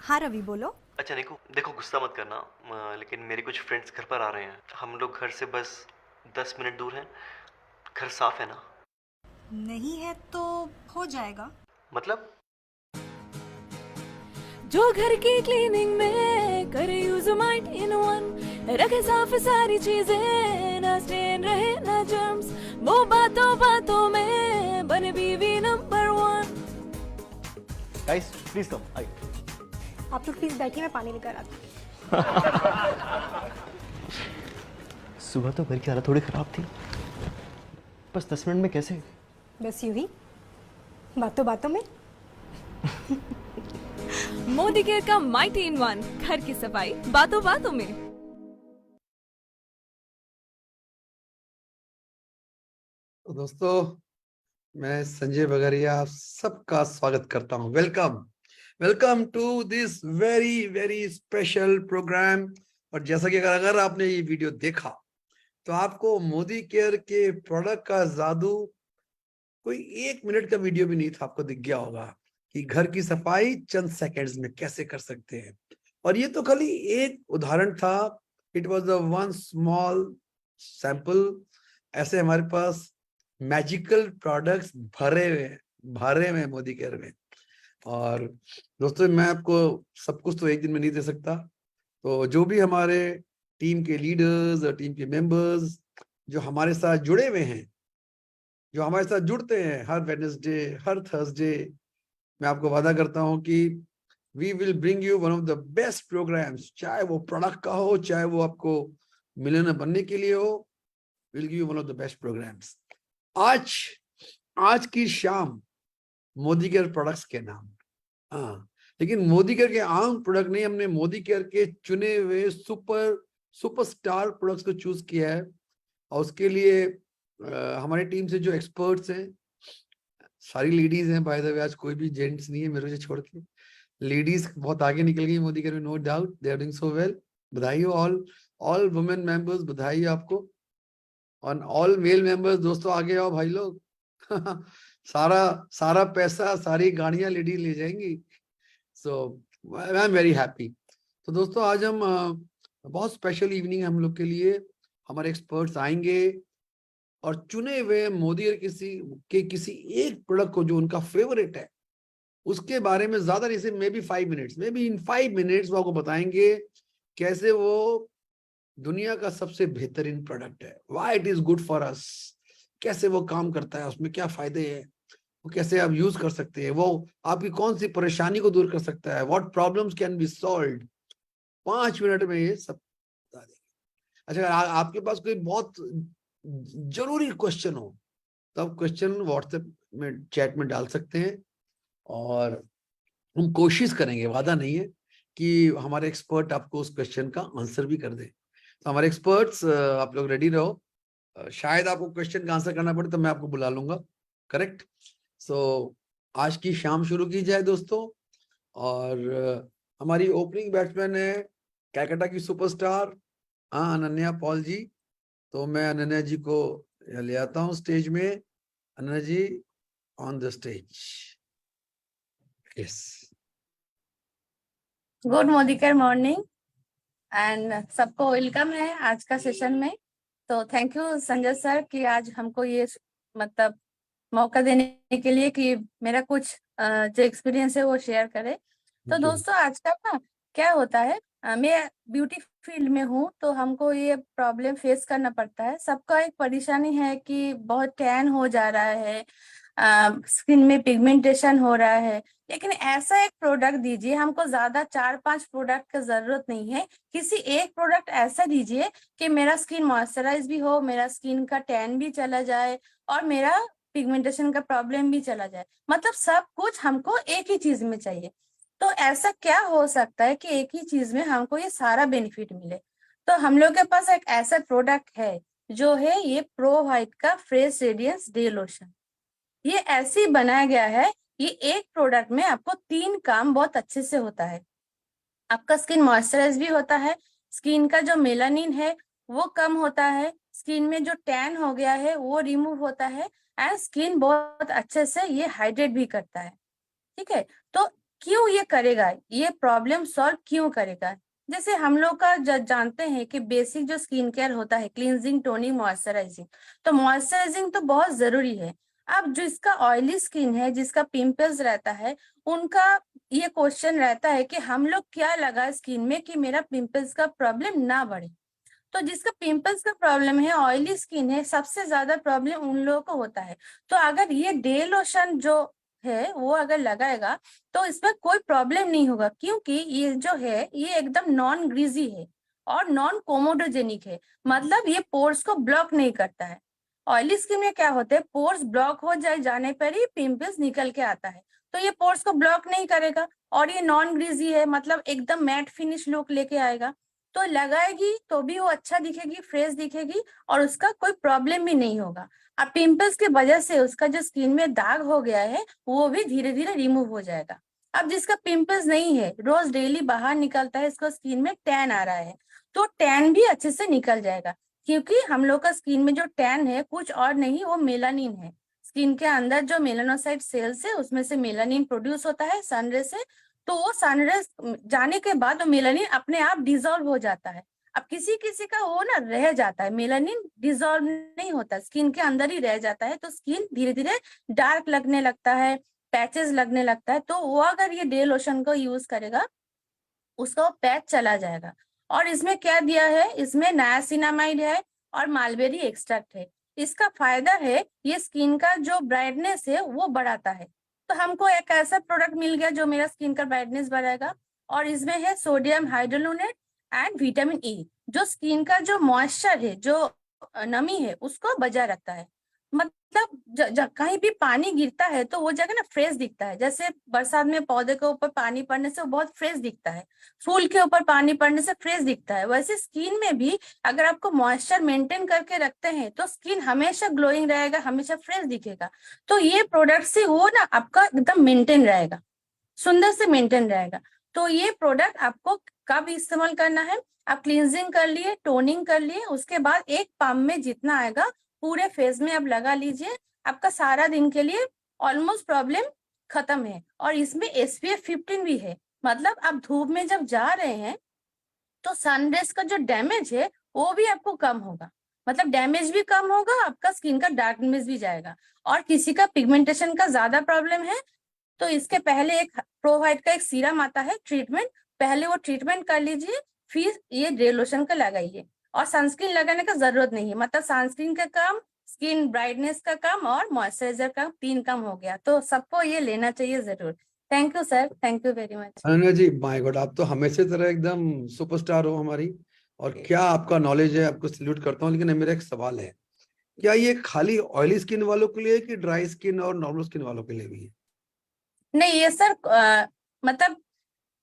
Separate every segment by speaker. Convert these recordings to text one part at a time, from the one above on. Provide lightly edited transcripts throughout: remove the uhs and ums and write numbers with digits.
Speaker 1: हाँ रवि, बोलो।
Speaker 2: अच्छा देखो देखो, गुस्सा मत करना। लेकिन मेरे कुछ फ्रेंड्स घर पर आ रहे हैं। हम लोग घर से बस 10 मिनट दूर हैं। घर साफ है ना?
Speaker 1: नहीं है तो हो जाएगा।
Speaker 2: मतलब?
Speaker 3: जो घर की क्लीनिंग में करे यूज माइट इन वन, रखे साफ सारी चीजें, ना स्टेन रहे ना जर्म्स, वो बातों बातों में बने बीवी number one.
Speaker 4: Guys please come आई।
Speaker 1: आप लोग प्लीज बैठिए, मैं पानी लेकर आती हूँ।
Speaker 4: सुबह तो घर की हालत थोड़ी खराब थी, बस 10 मिनट में कैसे?
Speaker 1: बस यूं ही, बातों बातों में।
Speaker 3: मोदी केयर का माइटी इन वन, घर की सफाई बातों बातों में।
Speaker 5: तो दोस्तों, मैं संजय बगरिया आप सबका स्वागत करता हूं। Welcome welcome to this very very special programme. और जैसा कि अगर आपने ये वीडियो देखा तो आपको मोदी केयर के प्रोडक्ट का जादू कोई 1 मिनट का वीडियो भी नहीं था, आपको दिख गया होगा कि घर की सफाई चंद सेकंड्स में कैसे कर सकते हैं। और ये तो खाली एक उदाहरण था। It was the one small sample. ऐसे हमारे पास मैजिकल प्रोडक्ट्स भरे हुए हैं मोदी केयर में। और दोस्तों, मैं आपको सब कुछ तो एक दिन में नहीं दे सकता। तो जो भी हमारे टीम के लीडर्स और टीम के मेंबर्स जो हमारे साथ जुड़े हुए हैं, जो हमारे साथ जुड़ते हैं हर वेडनेसडे, हर थर्सडे, मैं आपको वादा करता हूं कि we will bring you one of the best programmes. चाहे वो प्रोडक्ट का हो, चाहे वो आपको मिलियनर बनने के लिए हो, will give you one of the best programmes. आज आज की शाम मोदी केयर प्रोडक्ट्स के नाम, हाँ, लेकिन मोदी केयर के आम प्रोडक्ट नहीं, हमने मोदी केयर के चुने हुए सुपरस्टार प्रोडक्ट्स को चूज किया है। और उसके लिए हमारी टीम से जो एक्सपर्ट्स हैं, सारी लेडीज हैं बाय द वे, आज कोई भी जेंट्स नहीं है मेरे से छोड़ के। लेडीज बहुत आगे निकल गई मोदी केयर में, no doubt, they are doing so well. बधाई हो ऑल ऑल वुमेन मेंबर्स, बधाई हो आपको। और ऑल मेल मेंबर्स, दोस्तों आगे आओ भाई लोग। सारा सारा पैसा, सारी गाड़ियां लेडी ले जाएंगी। सो आई एम वेरी हैप्पी। तो दोस्तों, आज हम बहुत स्पेशल इवनिंग हम लोग के लिए। हमारे एक्सपर्ट्स आएंगे और चुने हुए मोदी और किसी एक प्रोडक्ट को जो उनका फेवरेट है, उसके बारे में ज्यादा नहीं से may be 5 minutes, may be in 5 minutes वो आपको बताएंगे कैसे वो दुनिया का सबसे बेहतरीन प्रोडक्ट है, why it is good for us, कैसे वो काम करता है, उसमें क्या फायदे हैं, वो कैसे आप यूज कर सकते हैं, वो आपकी कौन सी परेशानी को दूर कर सकता है, what problems can be solved. 5 minute में ये सब बता देंगे। अच्छा, अगर आपके पास कोई बहुत जरूरी क्वेश्चन हो तो आप क्वेश्चन व्हाट्सएप में चैट में डाल सकते हैं, और हम कोशिश करेंगे, वादा नहीं है, कि हमारे एक्सपर्ट आपको उस क्वेश्चन का आंसर भी कर दे। तो हमारे एक्सपर्ट्स, आप लोग रेडी रहो। शायद आपको क्वेश्चन का आंसर करना पड़े तो मैं आपको बुला लूंगा, करेक्ट? सो आज की शाम शुरू की जाए दोस्तों। और हमारी ओपनिंग बैट्समैन है कैलकाटा की सुपरस्टार, हाँ, अनन्या पॉल जी। तो मैं अनन्या जी को ले आता हूँ स्टेज में। Ananya ji, on the stage. Yes.
Speaker 6: Good Modicare morning and सबको वेलकम है आज का सेशन में। तो थैंक यू संजय सर कि आज हमको ये मतलब मौका देने के लिए कि मेरा कुछ जो एक्सपीरियंस है वो शेयर करे। तो दोस्तों, आजकल ना क्या होता है, मैं ब्यूटी फील्ड में हूँ तो हमको ये प्रॉब्लम फेस करना पड़ता है। सबका एक परेशानी है कि बहुत टैन हो जा रहा है, स्किन में पिगमेंटेशन हो रहा है। लेकिन ऐसा एक प्रोडक्ट दीजिए, हमको ज्यादा 4-5 प्रोडक्ट का जरूरत नहीं है। किसी एक प्रोडक्ट ऐसा दीजिए कि मेरा स्किन मॉइस्चराइज भी हो, मेरा स्किन का टैन भी चला जाए और मेरा पिगमेंटेशन का प्रॉब्लम भी चला जाए। मतलब सब कुछ हमको एक ही चीज में चाहिए। तो ऐसा क्या हो सकता है कि एक ही चीज में हमको ये सारा बेनिफिट मिले? तो हम लोग के पास एक ऐसा प्रोडक्ट है जो है ये प्रो वाइट का फ्रेश रेडियंस डे लोशन। ये ऐसे ही बनाया गया है, ये एक प्रोडक्ट में आपको 3 काम बहुत अच्छे से होता है। आपका स्किन मॉइस्चराइज भी होता है, स्किन का जो मेलानिन है वो कम होता है, स्किन में जो टैन हो गया है वो रिमूव होता है, एंड स्किन बहुत अच्छे से ये हाइड्रेट भी करता है। ठीक है, तो क्यों ये करेगा, ये प्रॉब्लम सॉल्व क्यों करेगा। जैसे हम लोग का जानते हैं कि बेसिक जो स्किन केयर होता है, क्लींजिंग, टोनिंग, मॉइस्चराइजिंग, तो मॉइस्चराइजिंग तो बहुत जरूरी है। अब जिसका ऑयली स्किन है, जिसका पिंपल्स रहता है, उनका ये क्वेश्चन रहता है कि हम लोग क्या लगा स्किन में कि मेरा पिंपल्स का प्रॉब्लम ना बढ़े। तो जिसका पिंपल्स का प्रॉब्लम है, ऑयली स्किन है, सबसे ज्यादा प्रॉब्लम उन लोगों को होता है। तो अगर ये डे लोशन जो है वो अगर लगाएगा तो इसमें कोई प्रॉब्लम नहीं होगा, क्योंकि ये जो है ये एकदम नॉन ग्रीजी है और नॉन कोमोडोजेनिक है, मतलब ये पोर्स को ब्लॉक नहीं करता है। ऑयली स्किन में क्या होता है, पोर्स ब्लॉक हो जाने पर ही पिंपल्स निकल के आता है, तो ये पोर्स को ब्लॉक नहीं करेगा और ये नॉन ग्रीजी है, मतलब एकदम मैट फिनिश लुक लेके आएगा। तो लगाएगी तो भी वो अच्छा दिखेगी, फ्रेश दिखेगी और उसका कोई प्रॉब्लम भी नहीं होगा। अब पिंपल्स की वजह से उसका जो स्किन में दाग हो गया है वो भी धीरे धीरे रिमूव हो जाएगा। अब जिसका पिंपल्स नहीं है, रोज डेली बाहर निकलता है, इसको स्किन में टैन आ रहा है, तो टैन भी अच्छे से निकल जाएगा, क्योंकि हम लोग का स्किन में जो टैन है कुछ और नहीं, वो मेलानिन है। स्किन के अंदर जो मेलानोसाइट सेल्स है उसमें से मेलानिन प्रोड्यूस होता है सनरे से, तो वो सनरेज जाने के बाद वो मेलानिन अपने आप डिसॉल्व हो जाता है। अब किसी किसी का वो ना रह जाता है, मेलानिन डिसॉल्व नहीं होता, स्किन के अंदर ही रह जाता है, तो स्किन धीरे धीरे डार्क लगने लगता है, पैचेस लगने लगता है। तो वो अगर ये डे लोशन को यूज करेगा उसका वो पैच चला जाएगा। और इसमें क्या दिया है, इसमें नायासिनामाइड है और मालबेरी एक्सट्रैक्ट है। इसका फायदा है ये स्किन का जो ब्राइटनेस है वो बढ़ाता है। तो हमको एक ऐसा प्रोडक्ट मिल गया जो मेरा स्किन का ब्राइटनेस बढ़ाएगा। और इसमें है सोडियम हाइड्रोलुनेट एंड विटामिन ई, जो स्किन का जो मॉइस्चर है, जो नमी है, उसको बजाय रखता है। मतलब कहीं भी पानी गिरता है तो वो जगह ना फ्रेश दिखता है। जैसे बरसात में पौधे के ऊपर पानी पड़ने से वो बहुत फ्रेश दिखता है, फूल के ऊपर पानी पड़ने से फ्रेश दिखता है, वैसे स्किन में भी अगर आपको मॉइस्चर मेंटेन करके रखते हैं तो स्किन हमेशा ग्लोइंग रहेगा, हमेशा फ्रेश दिखेगा। तो ये प्रोडक्ट से वो ना आपका एकदम मेंटेन रहेगा, सुंदर से मेंटेन रहेगा। तो ये प्रोडक्ट आपको कब इस्तेमाल करना है, आप क्लींजिंग कर लिए, टोनिंग कर लिए, उसके बाद एक पंप में जितना आएगा पूरे फेस में आप लगा लीजिए, आपका सारा दिन के लिए ऑलमोस्ट प्रॉब्लम खत्म है। और इसमें SPF 15 भी है, मतलब आप धूप में जब जा रहे हैं तो सनरेज का जो डैमेज है वो भी आपको कम होगा, मतलब डैमेज भी कम होगा, आपका स्किन का डार्कनेस भी जाएगा। और किसी का पिगमेंटेशन का ज्यादा प्रॉब्लम है तो इसके पहले एक प्रो वाइट का एक सीरम आता है ट्रीटमेंट, पहले वो ट्रीटमेंट कर लीजिए, फिर ये डे लोशन का लगाइए। और सनस्क्रीन लगाने का जरूरत नहीं है, मतलब सनस्क्रीन का काम, स्किन ब्राइटनेस का काम और मॉइस्चराइजर का 3 काम हो गया, तो सबको ये लेना चाहिए जरूर। Thank you sir, thank you very much.
Speaker 5: Ananya ji, my God, आप तो हमेशा तरह एकदम सुपरस्टार हो हमारी, और क्या आपका नॉलेज है, आपको सैल्यूट करता हूँ। लेकिन मेरा एक सवाल है, क्या ये खाली ऑयली स्किन वालों के लिए है कि ड्राई स्किन और नॉर्मल स्किन वालों के लिए भी है?
Speaker 6: नहीं, ये सर मतलब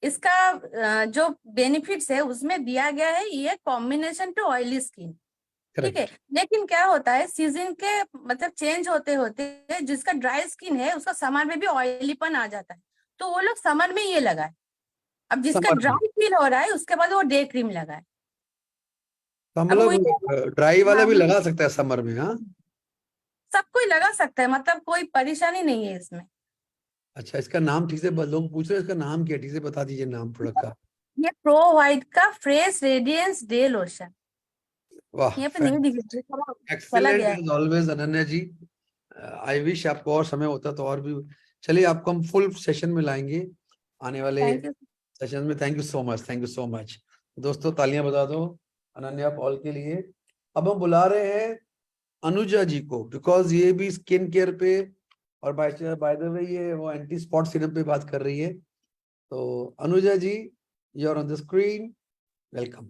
Speaker 6: इसका जो बेनिफिट्स है उसमें दिया गया है, ये कॉम्बिनेशन टू ऑयली स्किन, ठीक है।
Speaker 5: करेक्ट।
Speaker 6: लेकिन क्या होता है, सीजन के मतलब चेंज होते होते जिसका ड्राई स्किन है उसका समर में भी ऑयलीपन आ जाता है, तो वो लोग समर में ये लगाए। अब जिसका
Speaker 5: समर में,
Speaker 6: ड्राई फील हो रहा है उसके बाद वो डे क्रीम लगाए।
Speaker 5: तो
Speaker 6: अब वो
Speaker 5: मतलब ड्राई वाला
Speaker 6: हाँ,
Speaker 5: भी लगा सकता है समर में? हाँ,
Speaker 6: सब कोई लगा सकता है, मतलब कोई परेशानी नहीं है इसमें।
Speaker 5: अच्छा, इसका नाम ठीक से लोग पूछ रहे हैं, इसका नाम क्या है, ठीक से बता दीजिए नाम प्रोडक्ट का।
Speaker 6: ये प्रो वाइट का फ्रेश रेडियंस डे लोशन,
Speaker 5: वाह,
Speaker 6: यहाँ पे नहीं दिख रहा, चला
Speaker 5: एक्सीलेंट
Speaker 6: गया है।
Speaker 5: As always Ananya ji. I wish आपको और समय होता तो और भी। चलिए, आपको हम फुल सेशन में लाएंगे आने वाले
Speaker 6: थैंक यू।
Speaker 5: सेशन में। Thank you so much, thank you so much. दोस्तों, तालियां बजा दो अनन्या पॉल के लिए। अब हम बुला रहे हैं अनुजा जी को, बिकॉज ये भी स्किन केयर पे और बाय द वे ये वो एंटी स्पॉट सीरम पे बात कर रही है। तो Anuja ji, you are on the screen, welcome.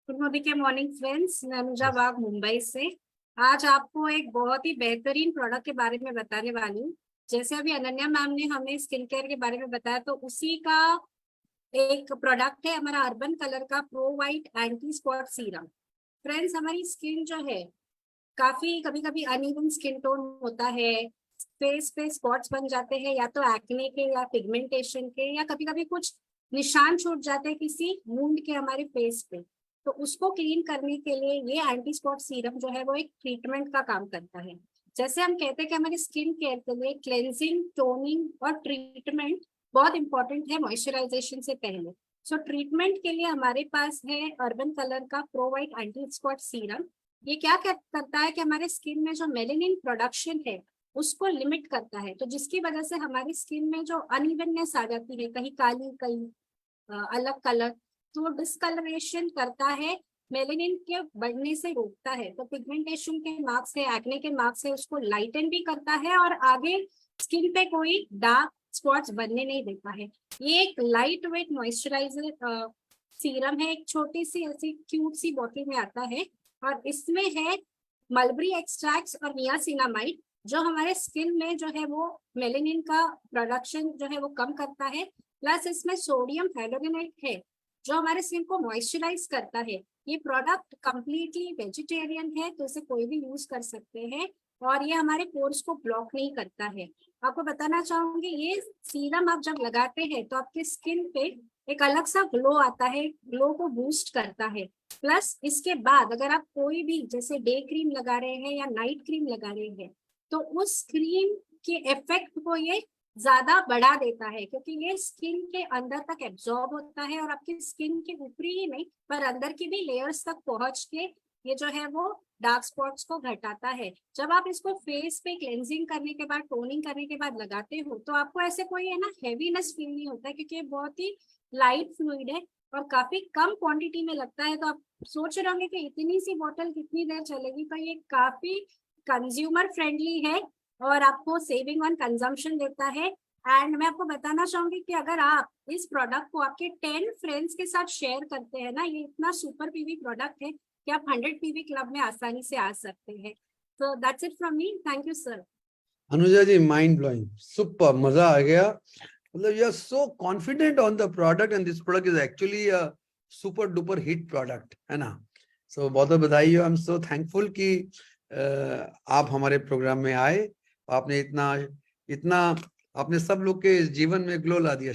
Speaker 7: Good morning friends, मैं अनुजा बाग मुंबई से आज आपको एक बहुत ही बेहतरीन प्रोडक्ट के बारे में बताने वाली हूँ। जैसे अभी अनन्या मैम ने हमें स्किन केयर के बारे में बताया, तो उसी का एक प्रोडक्ट है हमारा अर्बन कलर का pro white anti spot serum. Friends, हमारी स्किन जो है काफी कभी कभी अनइवन स्किन टोन होता है, फेस पे स्पॉट्स बन जाते हैं, या तो एक्ने के या पिगमेंटेशन के, या कभी कभी कुछ निशान छूट जाते हैं किसी वुंड के हमारे फेस पे। तो उसको क्लीन करने के लिए ये एंटी स्पॉट सीरम जो है वो एक ट्रीटमेंट का काम करता है। जैसे हम कहते हैं कि हमारी स्किन केयर के लिए क्लेंजिंग, टोनिंग और ट्रीटमेंट बहुत इंपॉर्टेंट है मॉइस्चराइजेशन से पहले। सो ट्रीटमेंट के लिए हमारे पास है अर्बन कलर का pro white anti spot serum. ये क्या करता है कि हमारे स्किन में जो मेलेनिन प्रोडक्शन है उसको लिमिट करता है, तो जिसकी वजह से हमारी स्किन में जो अनइवननेस आ जाती है, कहीं काली कहीं अलग कलर, तो डिस्कलरेशन करता है, मेलेनिन के बढ़ने से रोकता है। तो पिगमेंटेशन के मार्क्स है, एक्ने के मार्क्स है, उसको लाइटन भी करता है और आगे स्किन पे कोई डार्क स्पॉट्स बनने नहीं देता है। ये एक लाइट वेट मॉइस्चराइजर सीरम है, एक छोटी सी ऐसी क्यूट सी बॉटल में आता है और इसमें है मलबरी एक्सट्रैक्ट्स और नियासिनामाइड, जो हमारे स्किन में जो है वो मेलेनिन का प्रोडक्शन जो है वो कम करता है। प्लस इसमें सोडियम हाइड्रोजनेट है जो हमारे स्किन को मॉइस्चराइज करता है। ये प्रोडक्ट कंप्लीटली वेजिटेरियन है, तो इसे कोई भी यूज कर सकते हैं और ये हमारे पोर्स को ब्लॉक नहीं करता है। आपको बताना चाहूंगी, ये सीरम आप जब लगाते हैं तो आपके स्किन पे एक अलग सा ग्लो आता है, ग्लो को बूस्ट करता है। प्लस इसके बाद अगर आप कोई भी जैसे डे क्रीम लगा रहे हैं या नाइट क्रीम लगा रहे हैं तो उस क्रीम के इफेक्ट को ये ज्यादा बढ़ा देता है, क्योंकि ये स्किन के अंदर तक एब्जॉर्ब होता है और आपकी स्किन के ऊपरी ही नहीं पर अंदर की भी लेयर्स तक पहुंच के ये जो है वो डार्क स्पॉट्स को घटाता है। जब आप इसको फेस पे क्लेंजिंग करने के बाद, टोनिंग करने के बाद लगाते हो तो आपको ऐसे कोई है ना हैवीनेस फील नहीं होता है, क्योंकि ये बहुत ही लाइट फ्लूइड है और काफी कम क्वांटिटी में लगता है। तो आप सोच रहे होंगे कि इतनी सी बोतल कितनी देर चलेगी, तो ये काफी कंज्यूमर फ्रेंडली है और आपको सेविंग ऑन कंजम्पशन देता है। एंड मैं आपको बताना चाहूंगी कि अगर आप इस प्रोडक्ट को आपके 10 फ्रेंड्स के साथ शेयर करते हैं ना, ये इतना सुपर पीवी प्रोडक्ट है कि आप 100 पीवी क्लब में आसानी से आ सकते हैं। तो that's it from me, thank you sir.
Speaker 5: Anuja ji, mind blowing, super, मजा आ गया। मतलब you are so confident on the product and this product is actually a super duper hit product, है ना। सो बहुत बहुत बधाई हो। आई एम सो थैंकफुल कि आप हमारे प्रोग्राम में आए। आपने इतना आपने सब लोग के जीवन में ग्लो ला दिया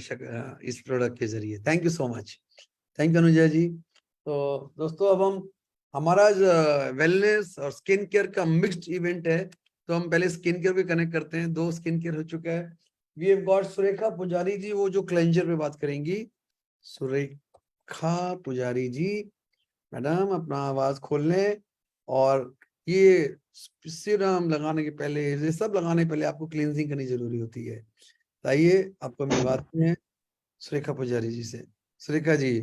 Speaker 5: इस प्रोडक्ट के जरिए। Thank you so much. Thank you Anuja ji. तो दोस्तों, अब हमारा वेलनेस और स्किन केयर का मिक्स्ड इवेंट है, तो हम पहले स्किन केयर पे कनेक्ट करते हैं। 2 स्किन केयर हो चुका है। वी हैव गॉट सुरेखा पुजारी जी, वो जो क्लेंजर पे बात करेंगी। सुरेखा पुजारी जी, मैडम अपना आवाज खोल लें। और ये सीरम लगाने के पहले, ये सब लगाने के पहले आपको क्लींजिंग करनी जरूरी होती है। आइए आपको मिलवाते हैं सुरेखा पुजारी जी से। सुरेखा जी।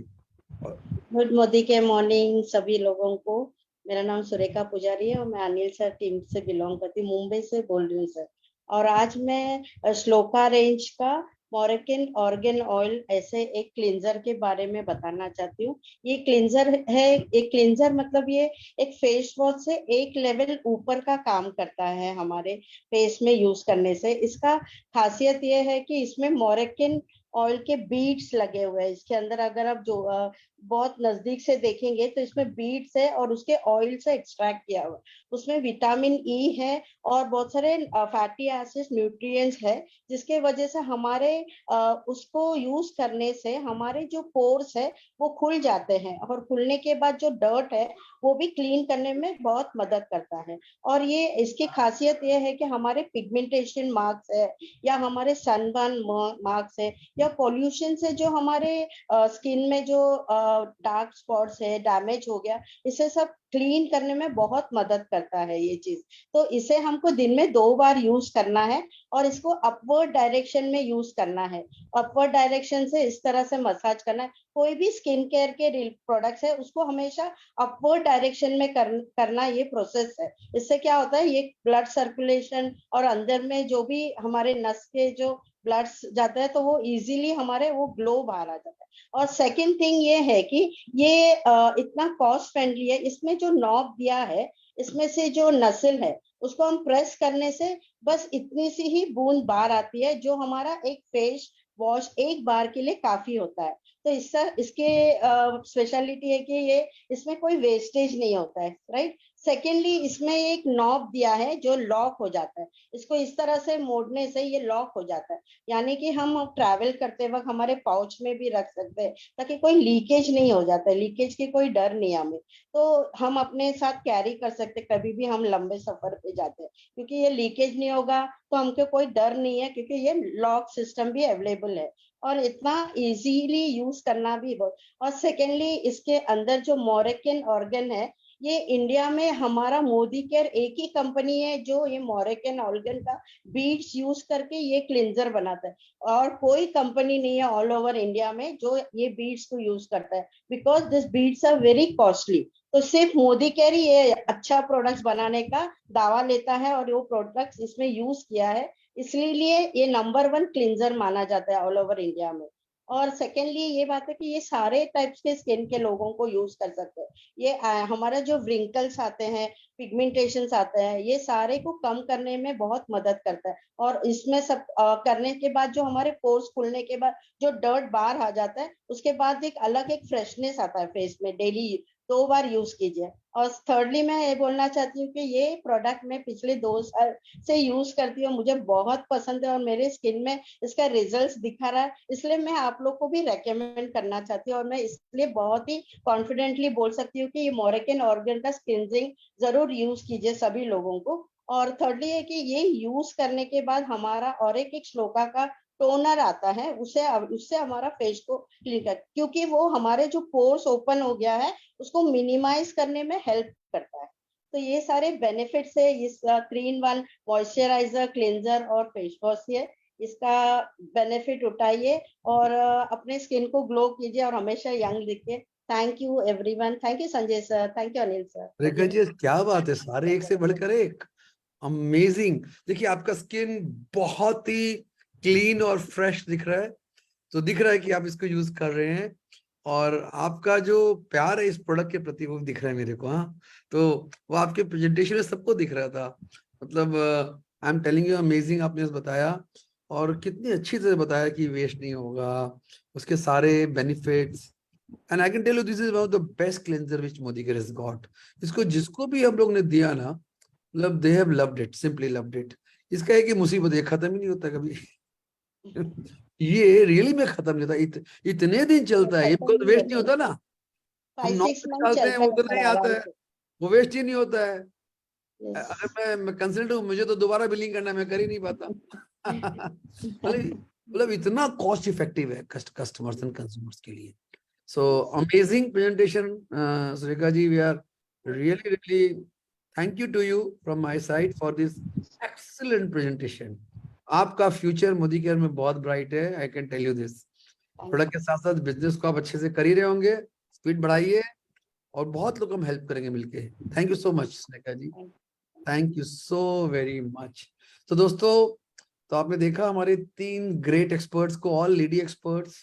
Speaker 8: गुड मोदी के मॉर्निंग सभी लोगों को। मेरा नाम सुरेखा पुजारी है और मैं अनिल सर टीम से बिलोंग करती हूँ, मुंबई से बोल रही हूँ सर। और आज मैं श्लोका रेंज का मोरेकिन ऑर्गन ऑयल ऐसे एक क्लींजर के बारे में बताना चाहती हूँ। ये क्लींजर है, एक क्लींजर मतलब ये एक फेस वॉश से एक लेवल ऊपर का काम करता है हमारे फेस में यूज करने से। इसका खासियत ये है कि इसमें मोरेकिन ऑयल के बीड्स लगे हुए हैं इसके अंदर। अगर आप जो बहुत नजदीक से देखेंगे तो इसमें बीड्स है और उसके ऑयल से एक्सट्रैक्ट किया हुआ। उसमें विटामिन ई है और बहुत सारे फैटी एसिड्स, न्यूट्रिएंट्स है, जिसके वजह से हमारे उसको यूज करने से हमारे जो पोर्स है वो खुल जाते हैं और खुलने के बाद जो डर्ट है वो भी क्लीन करने में बहुत मदद करता है। और ये इसकी खासियत ये है कि हमारे पिगमेंटेशन मार्क्स है या हमारे सनबर्न मार्क्स है या पॉल्यूशन से जो हमारे स्किन में जो डार्क स्पॉट्स है, डैमेज हो गया, इसे सब क्लीन करने में बहुत मदद करता है ये चीज। तो इसे हमको दिन में 2 बार यूज करना है और इसको अपवर्ड डायरेक्शन में यूज करना है। अपवर्ड डायरेक्शन से इस तरह से मसाज करना है। कोई भी स्किन केयर के प्रोडक्ट्स है उसको हमेशा अपवर्ड डायरेक्शन में करना ये प्रोसेस है। इससे क्या होता है, ये ब्लड सर्कुलेशन और अंदर में जो भी हमारे नस के जो ब्लड जाता है तो वो इजीली हमारे वो ग्लो बाहर आ जाता है। और सेकंड थिंग ये है कि ये इतना कॉस्ट फ्रेंडली है। इसमें जो नॉब दिया है, इसमें से जो नसल है उसको हम प्रेस करने से बस इतनी सी ही बूंद बाहर आती है, जो हमारा एक फेस वॉश एक बार के लिए काफी होता है। तो इसके स्पेशलिटी है कि ये इसमें कोई वेस्टेज नहीं होता है, राइट। सेकेंडली इसमें एक नॉब दिया है जो लॉक हो जाता है, इसको इस तरह से मोड़ने से ये लॉक हो जाता है, यानी कि हम ट्रैवल करते वक्त हमारे पाउच में भी रख सकते हैं ताकि कोई लीकेज नहीं हो जाता है, लीकेज की कोई डर नहीं है हमें, तो हम अपने साथ कैरी कर सकते कभी भी हम लंबे सफर पे जाते हैं, क्योंकि ये लीकेज नहीं होगा तो हमको कोई डर नहीं है, क्योंकि ये लॉक सिस्टम भी अवेलेबल है और इतना इजीली यूज करना भी बहुत। और सेकेंडली इसके अंदर जो मोरेकन ऑर्गन है, ये इंडिया में हमारा मोदी केयर एक ही कंपनी है जो ये मोरेकन ऑर्गन का बीड्स यूज करके ये क्लिंजर बनाता है, और कोई कंपनी नहीं है ऑल ओवर इंडिया में जो ये बीड्स को यूज करता है, because this beads are very costly. तो सिर्फ मोदी केयर ही ये अच्छा प्रोडक्ट्स बनाने का दावा लेता है और वो प्रोडक्ट्स इसमें यूज किया है, इसलिए ये नंबर 1 क्लिंजर माना जाता है ऑल ओवर इंडिया में। और सेकेंडली ये बात है कि ये सारे टाइप्स के स्किन के लोगों को यूज कर सकते हैं, ये हमारा जो व्रिंकल्स आते हैं, पिगमेंटेशंस आते हैं, ये सारे को कम करने में बहुत मदद करता है, और इसमें सब करने के बाद जो हमारे पोर्स खुलने के बाद जो डर्ट बाहर आ जाता है, उसके बाद एक अलग एक फ्रेशनेस आता है फेस में, डेली 2 बार यूज कीजिए। और थर्डली मैं ये बोलना चाहती हूँ कि ये प्रोडक्ट मैं पिछले 2 साल से यूज करती हूँ, मुझे बहुत पसंद है और मेरे स्किन में इसका रिजल्ट्स दिखा रहा है, इसलिए मैं आप लोग को भी रेकमेंड करना चाहती हूँ, और मैं इसलिए बहुत ही कॉन्फिडेंटली बोल सकती हूँ कि ये मोरेकन ऑर्गन का क्लींजिंग जरूर यूज कीजिए सभी लोगों को। और थर्डली है कि ये यूज करने के बाद हमारा और एक श्लोका का टोनर आता है, उससे हमारा फेस को क्लीन कर, क्योंकि वो हमारे जो पोर्स ओपन हो गया है उसको मिनिमाइज करने में हेल्प करता है। तो ये सारे बेनिफिट्स है इस 3-in-1 मॉइस्चराइजर, क्लींजर और फेस वॉश है, इसका बेनिफिट उठाइए और अपने स्किन को ग्लो कीजिए और हमेशा यंग दिखे। Thank you everyone, thank you Sanjay sir, thank you Anil sir.
Speaker 5: Rekha ji क्या बात है, सारे एक से बढ़कर एक, अमेजिंग। देखिए आपका स्किन बहुत ही क्लीन और फ्रेश दिख रहा है, तो दिख रहा है कि आप इसको यूज कर रहे हैं, और आपका जो प्यार है इस प्रोडक्ट के प्रति वो दिख रहा है मेरे को। हाँ, तो वो आपके प्रेजेंटेशन में सबको दिख रहा था, मतलब I am telling you amazing, आपने बताया और कितनी अच्छी तरह बताया कि वेस्ट नहीं होगा, उसके सारे benefits, and I can tell you this is one of the best cleanser which Modicare has got. इसको जिसको भी हम लोग ने दिया ना, मतलब they have loved it, simply loved it. इसका है कि मुसीबत ये खत्म ही नहीं होता कभी ये रियली में खत्म नहीं होता, इतने दिन चलता है, ये वेस्ट नहीं होता ना, हम 9 डालते हैं वो उतना ही आता है, वो वेस्ट ही नहीं होता है। अगर मैं कंसल्टेंट हूँ, मुझे तो दोबारा बिलिंग करना, मैं कर ही नहीं पाता मतलब इतना कॉस्ट इफेक्टिव है कस्टमर्स एंड कंज्यूमर्स के लिए। So amazing presentation Surekha ji, we are really thank you to you from my side for this excellent presentation. आपका फ्यूचर मोदी केयर में बहुत ब्राइट है, I can tell you this. Product के साथ साथ बिजनेस को आप अच्छे से कर ही रहे होंगे, स्पीड बढ़ाइए और बहुत लोग हम हेल्प करेंगे मिलके। Thank you so much Surekha ji, thank you so very much. तो दोस्तों, तो आपने देखा हमारे 3 ग्रेट एक्सपर्ट्स को, ऑल लेडी एक्सपर्ट्स।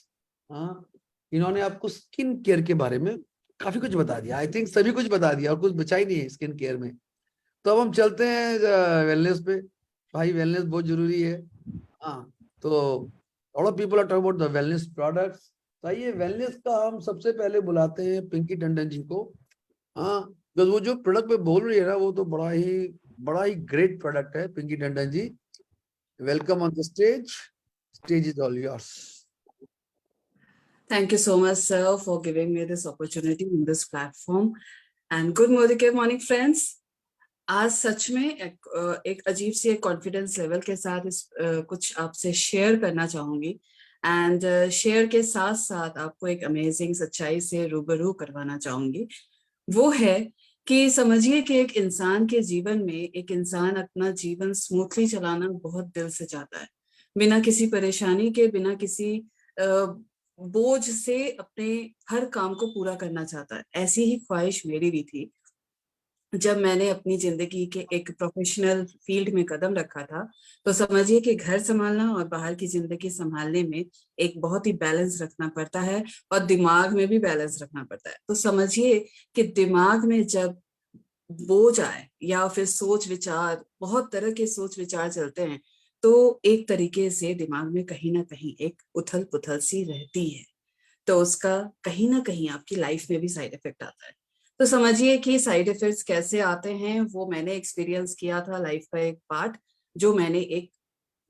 Speaker 5: हाँ, इन्होंने आपको स्किन केयर के बारे में काफी कुछ बता दिया, आई थिंक सभी कुछ बता दिया और कुछ बचा ही नहीं है स्किन केयर में। तो अब हम चलते हैं वेलनेस पे, भाई वेलनेस बहुत जरूरी है। हाँ, तो all of people are talk about the wellness products. तो आइए वेलनेस का हम सबसे पहले बुलाते हैं पिंकी टंडन जी को। हाँ, तो वो जो प्रोडक्ट पे बोल रही है ना, वो तो बड़ा ही ग्रेट प्रोडक्ट है। Pinky Tandon ji, welcome on the stage is all yours.
Speaker 9: Thank you so much, sir, for giving me this opportunity in this platform. And good morning, friends. आज सच में एक अजीब सी एक कॉन्फिडेंस लेवल के साथ इस कुछ आपसे शेयर करना चाहूंगी, एंड शेयर के साथ साथ आपको एक अमेजिंग सच्चाई से रूबरू करवाना चाहूंगी। वो है कि समझिए कि एक इंसान के जीवन में एक इंसान अपना जीवन स्मूथली चलाना बहुत दिल से चाहता है, बिना किसी परेशानी के, बिना किसी बोझ से अपने हर काम को पूरा करना चाहता है। ऐसी ही ख्वाहिश मेरी भी थी जब मैंने अपनी जिंदगी के एक प्रोफेशनल फील्ड में कदम रखा था। तो समझिए कि घर संभालना और बाहर की जिंदगी संभालने में एक बहुत ही बैलेंस रखना पड़ता है, और दिमाग में भी बैलेंस रखना पड़ता है। तो समझिए कि दिमाग में जब बोझ आए या फिर सोच विचार, बहुत तरह के सोच विचार चलते हैं, तो एक तरीके से दिमाग में कहीं ना कहीं एक उथल पुथल सी रहती है, तो उसका कहीं ना कहीं आपकी लाइफ में भी साइड इफेक्ट आता है। तो समझिए कि साइड इफेक्ट्स कैसे आते हैं, वो मैंने एक्सपीरियंस किया था, लाइफ का एक पार्ट जो मैंने एक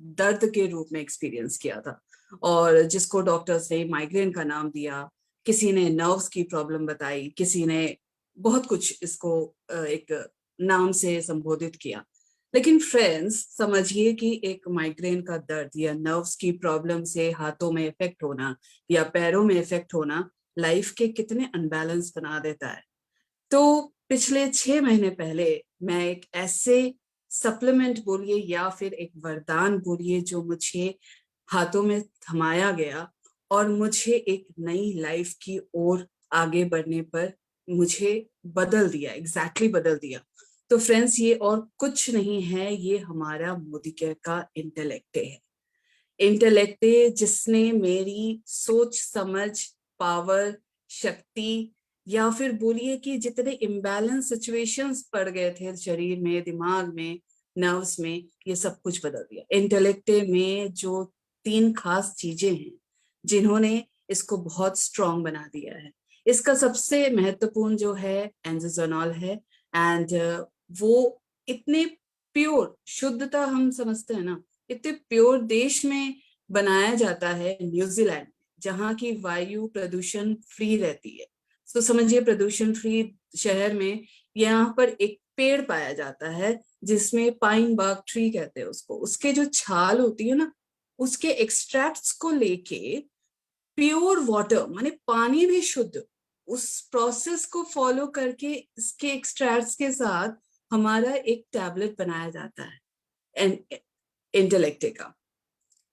Speaker 9: दर्द के रूप में एक्सपीरियंस किया था, और जिसको डॉक्टर्स ने माइग्रेन का नाम दिया, किसी ने नर्व्स की प्रॉब्लम बताई, किसी ने बहुत कुछ इसको एक नाम से संबोधित किया। लेकिन फ्रेंड्स समझिए कि एक माइग्रेन का दर्द या नर्व्स की प्रॉब्लम से हाथों में इफेक्ट होना या पैरों में इफेक्ट होना लाइफ के कितने अनबैलेंस बना देता है। तो पिछले 6 महीने पहले मैं एक ऐसे सप्लीमेंट बोलिए या फिर एक वरदान बोलिए जो मुझे हाथों में थमाया गया और मुझे एक नई लाइफ की ओर आगे बढ़ने पर मुझे बदल दिया, एग्जैक्टली बदल दिया। तो फ्रेंड्स ये और कुछ नहीं है, ये हमारा मोदी केयर का इंटेलेक्ट है। इंटेलेक्ट जिसने मेरी सोच समझ, पावर, शक्ति, या फिर बोलिए कि जितने इम्बैलेंस सिचुएशंस पड़ गए थे शरीर में, दिमाग में, नर्व्स में, ये सब कुछ बदल दिया। इंटेलेक्ट में जो 3 खास चीजें हैं जिन्होंने इसको बहुत स्ट्रॉन्ग बना दिया है, इसका सबसे महत्वपूर्ण जो है एंजोजोनॉल है। एंड वो इतने प्योर, शुद्धता हम समझते हैं ना, इतने प्योर देश में बनाया जाता है, न्यूजीलैंड, जहाँ की वायु प्रदूषण फ्री रहती है। तो समझिए प्रदूषण फ्री शहर में यहाँ पर एक पेड़ पाया जाता है जिसमें पाइन बार्क ट्री कहते हैं उसको, उसके जो छाल होती है ना, उसके एक्सट्रैक्ट्स को लेके प्योर वाटर माने पानी भी शुद्ध, उस प्रोसेस को फॉलो करके इसके एक्सट्रैक्ट्स के साथ हमारा एक टैबलेट बनाया जाता है इंटेलेक्ट का।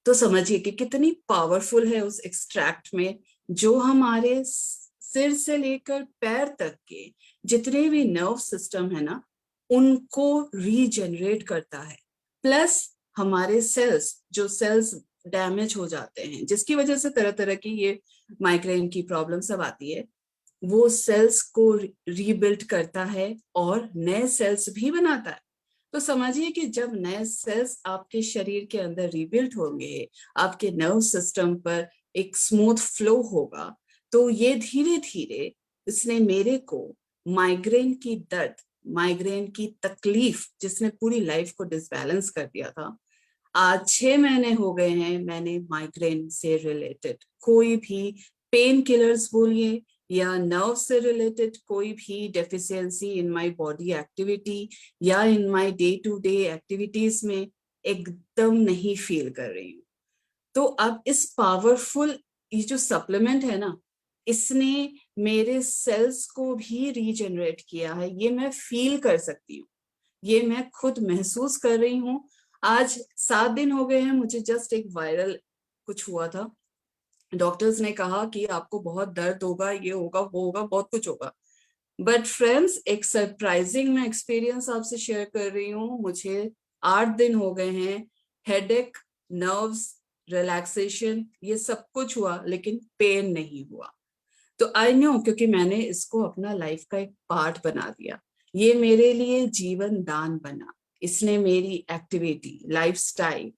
Speaker 9: तो समझिए कि कितनी पावरफुल है उस एक्सट्रैक्ट में, जो हमारे सिर से लेकर पैर तक के जितने भी नर्व सिस्टम है ना, उनको रीजनरेट करता है। प्लस हमारे सेल्स, जो सेल्स डैमेज हो जाते हैं जिसकी वजह से तरह तरह की ये माइग्रेन की प्रॉब्लम सब आती है, वो सेल्स को रीबिल्ड करता है और नए सेल्स भी बनाता है। तो समझिए कि जब नए सेल्स आपके शरीर के अंदर रीबिल्ड होंगे, आपके नर्व सिस्टम पर एक स्मूथ फ्लो होगा, तो ये धीरे धीरे इसने मेरे को माइग्रेन की दर्द, माइग्रेन की तकलीफ जिसने पूरी लाइफ को डिसबैलेंस कर दिया था, आज 6 महीने हो गए हैं मैंने माइग्रेन से रिलेटेड कोई भी पेन किलर्स बोलिए या नर्व से रिलेटेड कोई भी deficiency in my body activity या in my day to day activities में एकदम नहीं फील कर रही हूँ। तो अब इस पावरफुल ये जो सप्लीमेंट है ना, इसने मेरे सेल्स को भी रीजनरेट किया है, ये मैं फील कर सकती हूँ, ये मैं खुद महसूस कर रही हूँ। आज 7 दिन हो गए हैं, मुझे जस्ट एक वायरल कुछ हुआ था, डॉक्टर्स ने कहा कि आपको बहुत दर्द होगा, ये होगा, वो होगा, बहुत कुछ होगा। बट फ्रेंड्स एक सरप्राइजिंग मैं एक्सपीरियंस आपसे शेयर कर रही हूँ। मुझे 8 दिन हो गए हैं, हेडेक, नर्व्स, रिलैक्सेशन, ये सब कुछ हुआ लेकिन पेन नहीं हुआ। तो आई नो, क्योंकि मैंने इसको अपना लाइफ का एक पार्ट बना दिया, ये मेरे लिए जीवन दान बना। इसने मेरी एक्टिविटी, लाइफस्टाइल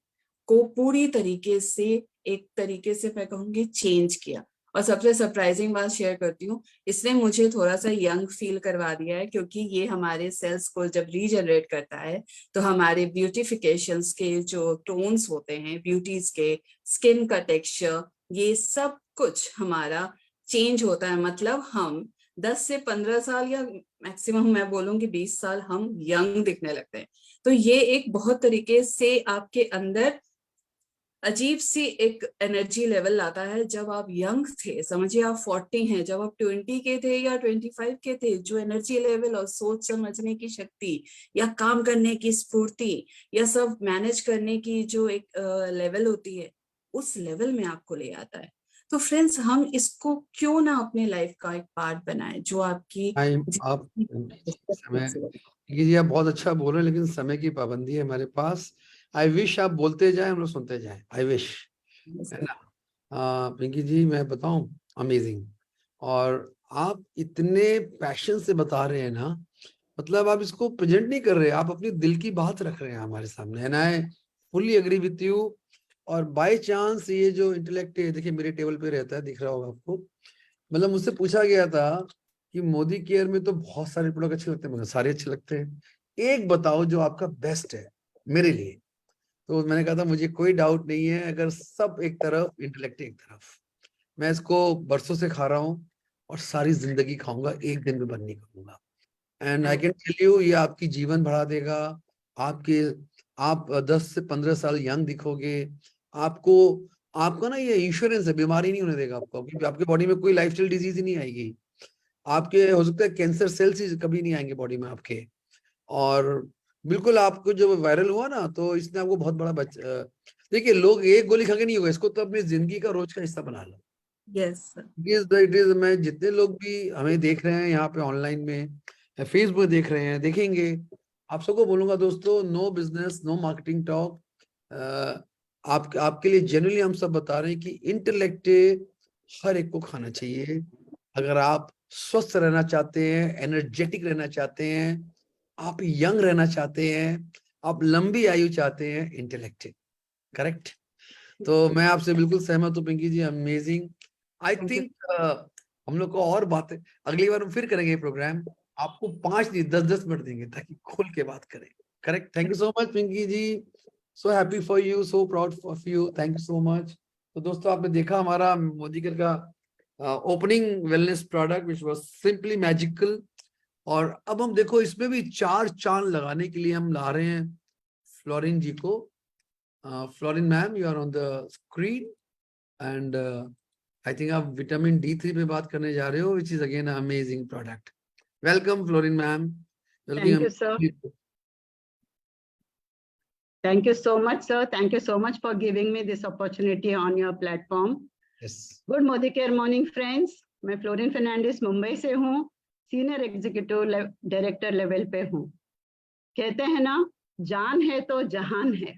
Speaker 9: को पूरी तरीके से, एक तरीके से मैं कहूँगी चेंज किया। और सबसे सरप्राइजिंग बात शेयर करती हूँ, इसने मुझे थोड़ा सा यंग फील करवा दिया है, क्योंकि ये हमारे सेल्स को जब रीजनरेट करता है तो हमारे ब्यूटिफिकेशंस के जो टोन्स होते हैं, ब्यूटीज के, स्किन का टेक्सचर, ये सब कुछ हमारा चेंज होता है। मतलब हम 10 से 15 साल या मैक्सिमम मैं बोलूंगी 20 साल हम यंग दिखने लगते हैं। तो ये एक बहुत तरीके से आपके अंदर अजीब सी एक एनर्जी लेवल लाता है। जब आप यंग थे, समझिए आप 40 हैं, जब आप 20 के थे या 25 के थे, जो एनर्जी लेवल और सोच समझने की शक्ति या काम करने की स्फूर्ति या सब मैनेज करने की जो एक लेवल होती है, उस लेवल में आपको ले आता है। तो फ्रेंड्स हम इसको क्यों ना अपने लाइफ का एक पार्ट बनाए, जो आपकी
Speaker 5: आप समय जी आप बहुत अच्छा बोल रहे हैं, लेकिन समय की पाबंदी है हमारे पास। आई विश आप बोलते जाएं, हम लोग सुनते जाएं। आई विश, है ना। पिंकी जी मैं बताऊं, अमेजिंग। और आप इतने पैशन से बता रहे हैं ना, मतलब आप इसको प्रेजेंट नहीं कर रहे, आप अपनी दिल की बात रख रहे हैं हमारे सामने, and I fully agree with you. और बाय चांस ये जो इंटेलेक्ट है, देखिए मेरे टेबल पे रहता है, दिख रहा होगा आपको, मतलब मुझसे पूछा गया था कि मोदी केयर में तो बहुत सारे प्रोडक्ट अच्छे लगते हैं, मुझे सारे अच्छे लगते हैं, एक बताओ जो आपका बेस्ट है मेरे लिए। तो मैंने कहा था मुझे कोई डाउट नहीं है, अगर सब एक तरफ, इंटेलेक्ट एक तरफ, मैं इसको बरसों से खा रहा हूँ और सारी जिंदगी खाऊंगा, एक दिन में बंद नहीं करूंगा। And I can tell you, ये आपकी जीवन बढ़ा देगा, आपके आप 10 से 15 साल यंग दिखोगे। आपको आपका ना ये इंश्योरेंस है, बीमारी नहीं होने देगा आपको, क्योंकि आपके बॉडी में कोई लाइफस्टाइल डिजीज ही नहीं आएगी। आपके हो सकता है कैंसर सेल्स ही कभी नहीं आएंगे बॉडी में आपके। और बिल्कुल आपको जब वायरल हुआ ना, तो इसने आपको बहुत बड़ा देखिए, लोग एक गोली खा के नहीं होगा, इसको तो अपनी जिंदगी का रोज का हिस्सा बना लो।
Speaker 9: यस
Speaker 5: इट इज मैं जितने लोग भी हमें देख रहे हैं यहाँ पे ऑनलाइन में, फेसबुक देख रहे हैं, देखेंगे, आप सबको बोलूंगा दोस्तों, no business, no marketing talk, आपके लिए जेन्युइनली हम सब बता रहे हैं कि इंटेलेक्ट हर एक को खाना चाहिए। अगर आप स्वस्थ रहना चाहते हैं, एनर्जेटिक रहना चाहते हैं, आप यंग रहना चाहते हैं, आप लंबी आयु चाहते हैं, इंटेलेक्ट, करेक्ट। तो मैं आपसे बिल्कुल सहमत हूँ पिंकी जी, अमेजिंग। आई थिंक हम लोग को और बातें अगली बार हम फिर करेंगे ये प्रोग्राम, आपको 5 नहीं 10-10 मिनट देंगे ताकि खुल के बात करें, correct. Thank you so much Pinky ji, so happy for you, so proud of you, thank you so much. तो दोस्तों आपने देखा हमारा मोदी केयर का opening wellness product which was simply magical. और अब हम देखो इसमें भी 4 चांद लगाने के लिए हम ला रहे हैं फ्लोरिन जी को। Florin ma'am, you are on the screen and I think आप विटामिन D3 पे बात करने जा रहे हो, which is again amazing product. Welcome Florin ma'am.
Speaker 10: Thank you, sir. Thank you so much, sir. Thank you so much for giving me this opportunity on your platform.
Speaker 5: Yes.
Speaker 10: Good Modi Care morning, friends. मैं fluorine Fernandes Mumbai से हूँ, senior executive director level पे हूँ। कहते हैं ना, जान है तो जहान है।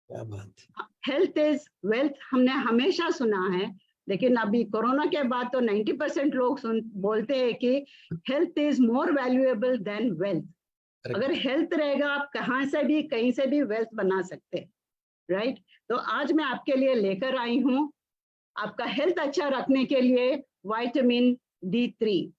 Speaker 5: क्या बात।
Speaker 10: हेल्थ इज वेल्थ हमने हमेशा सुना है, लेकिन अभी कोरोना के बाद तो 90% लोग बोलते हैं कि health is more valuable then wealth. अगर हेल्थ रहेगा, आप कहाँ से भी कहीं से भी वेल्थ बना सकते हैं, राइट। तो आज मैं आपके लिए लेकर आई हूँ आपका हेल्थ अच्छा रखने के लिए विटामिन D3।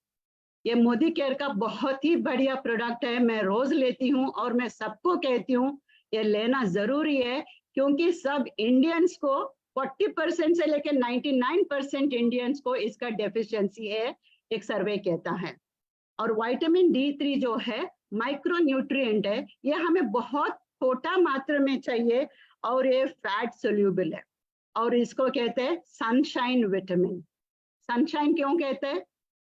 Speaker 10: ये मोदी केयर का बहुत ही बढ़िया प्रोडक्ट है, मैं रोज लेती हूँ और मैं सबको कहती हूँ ये लेना जरूरी है, क्योंकि सब इंडियंस को 40% से लेकर 99% इंडियंस को इसका डेफिशिएंसी है, एक सर्वे कहता है। और विटामिन D3 जो है माइक्रो न्यूट्रिएंट है, ये हमें बहुत छोटा मात्रा में चाहिए और ये फैट सोल्यूबल है, और इसको कहते हैं सनशाइन विटामिन। सनशाइन क्यों कहते हैं?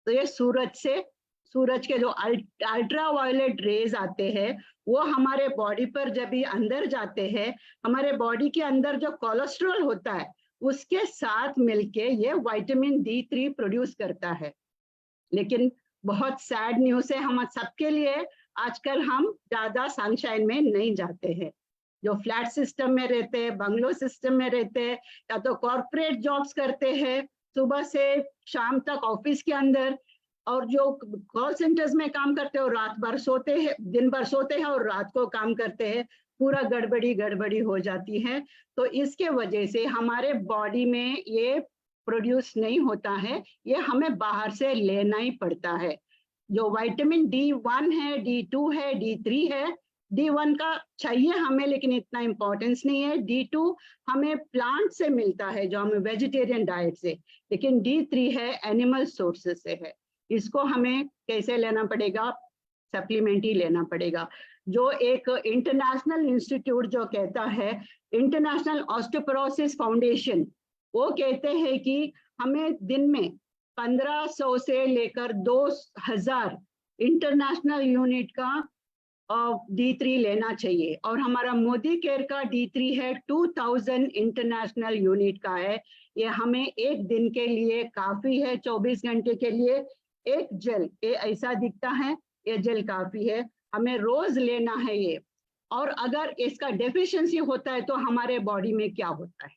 Speaker 10: तो ये सूरज के जो अल्ट्रा वायलेट रेज आते हैं वो हमारे बॉडी पर जब भी अंदर जाते हैं, हमारे बॉडी के अंदर जो कोलेस्ट्रॉल होता है उसके साथ मिलके ये विटामिन D3 प्रोड्यूस करता है। लेकिन बहुत सैड न्यूज़ है हम सबके लिए, आजकल हम ज्यादा सनशाइन में नहीं जाते हैं। जो फ्लैट सिस्टम में रहते हैं, बंगलो सिस्टम में रहते हैं, या तो कॉर्पोरेट जॉब्स करते हैं सुबह से शाम तक ऑफिस के अंदर, और जो कॉल सेंटर्स में काम करते हैं और रात भर सोते हैं, दिन भर सोते हैं और रात को काम करते हैं, पूरा गड़बड़ी हो जाती है। तो इसके वजह से हमारे बॉडी में ये प्रोड्यूस नहीं होता है, ये हमें बाहर से लेना ही पड़ता है। जो विटामिन D1 है, D2 है, D3 है। D1 का चाहिए हमें, लेकिन इतना इम्पोर्टेंस नहीं है। D2 हमें प्लांट से मिलता है, जो हमें वेजिटेरियन डाइट से, लेकिन D3 है एनिमल सोर्सेस से है। इसको हमें कैसे लेना पड़ेगा? सप्लीमेंट ही लेना पड़ेगा। जो एक इंटरनेशनल इंस्टीट्यूट जो कहता है, इंटरनेशनल ऑस्टियोपोरोसिस फाउंडेशन, वो कहते हैं कि हमें दिन में 1500 से लेकर 2000 इंटरनेशनल यूनिट का D3 लेना चाहिए, और हमारा मोदी केयर का D3 है 2000 इंटरनेशनल यूनिट का है। ये हमें एक दिन के लिए काफी है, 24 घंटे के लिए एक जेल, ये ऐसा दिखता है, ये जेल काफी है, हमें रोज लेना है ये। और अगर इसका डेफिशिएंसी होता है तो हमारे बॉडी में क्या होता है?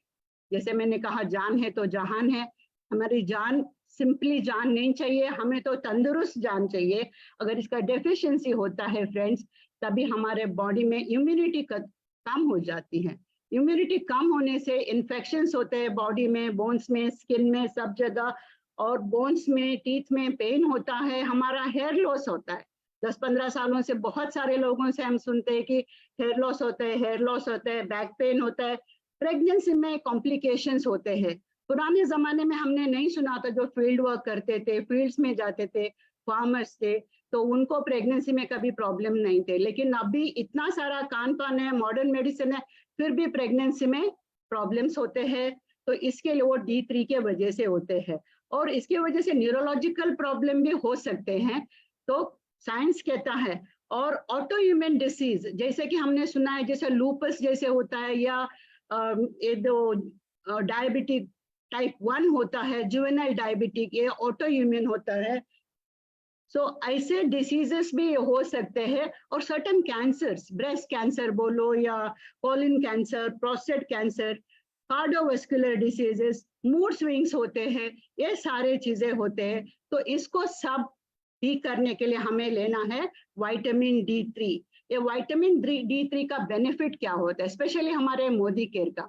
Speaker 10: जैसे मैंने कहा, जान है तो जहान है। हमारी जान सिंपली जान नहीं चाहिए, हमें तो तंदुरुस्त जान चाहिए। अगर इसका डेफिशिएंसी होता है फ्रेंड्स, तभी हमारे बॉडी में इम्यूनिटी कम हो जाती है। इम्यूनिटी कम होने से इन्फेक्शंस होते हैं बॉडी में, बोन्स में, स्किन में, सब जगह, और बोन्स में, टीथ में पेन होता है, हमारा हेयर लॉस होता है। 10-15 सालों से बहुत सारे लोगों से हम सुनते हैं कि हेयर लॉस होता है, हेयर लॉस होता है, बैक पेन होता है। प्रेगनेंसी में कॉम्प्लिकेशंस होते हैं। पुराने जमाने में हमने नहीं सुना था, जो फील्ड वर्क करते थे, फील्ड्स में जाते थे, फार्मर्स थे, तो उनको प्रेगनेंसी में कभी प्रॉब्लम नहीं थे। लेकिन अभी इतना सारा खान पान है, मॉडर्न मेडिसिन है, फिर भी प्रेगनेंसी में प्रॉब्लम्स होते हैं। तो इसके लिए वो D3 के वजह से होते हैं, और इसके वजह से न्यूरोलॉजिकल प्रॉब्लम भी हो सकते हैं, तो साइंस कहता है। और ऑटो इम्यून डिसीज जैसे कि हमने सुना है, जैसे लूपस जैसे होता है, या ये जो डायबिटिक टाइप 1 होता है, जुवेनाइल डायबिटिक, ये ऑटो इम्यून होता है। सो ऐसे डिसीजेस भी हो सकते हैं। और सर्टन कैंसर्स, ब्रेस्ट कैंसर बोलो या colon cancer, prostate cancer, cardiovascular diseases, mood swings होते हैं, ये सारे चीजें होते हैं। तो इसको सब ठीक करने के लिए हमें लेना है विटामिन D3। ये विटामिन D3 का बेनिफिट क्या होता है, स्पेशली हमारे मोदी केयर का,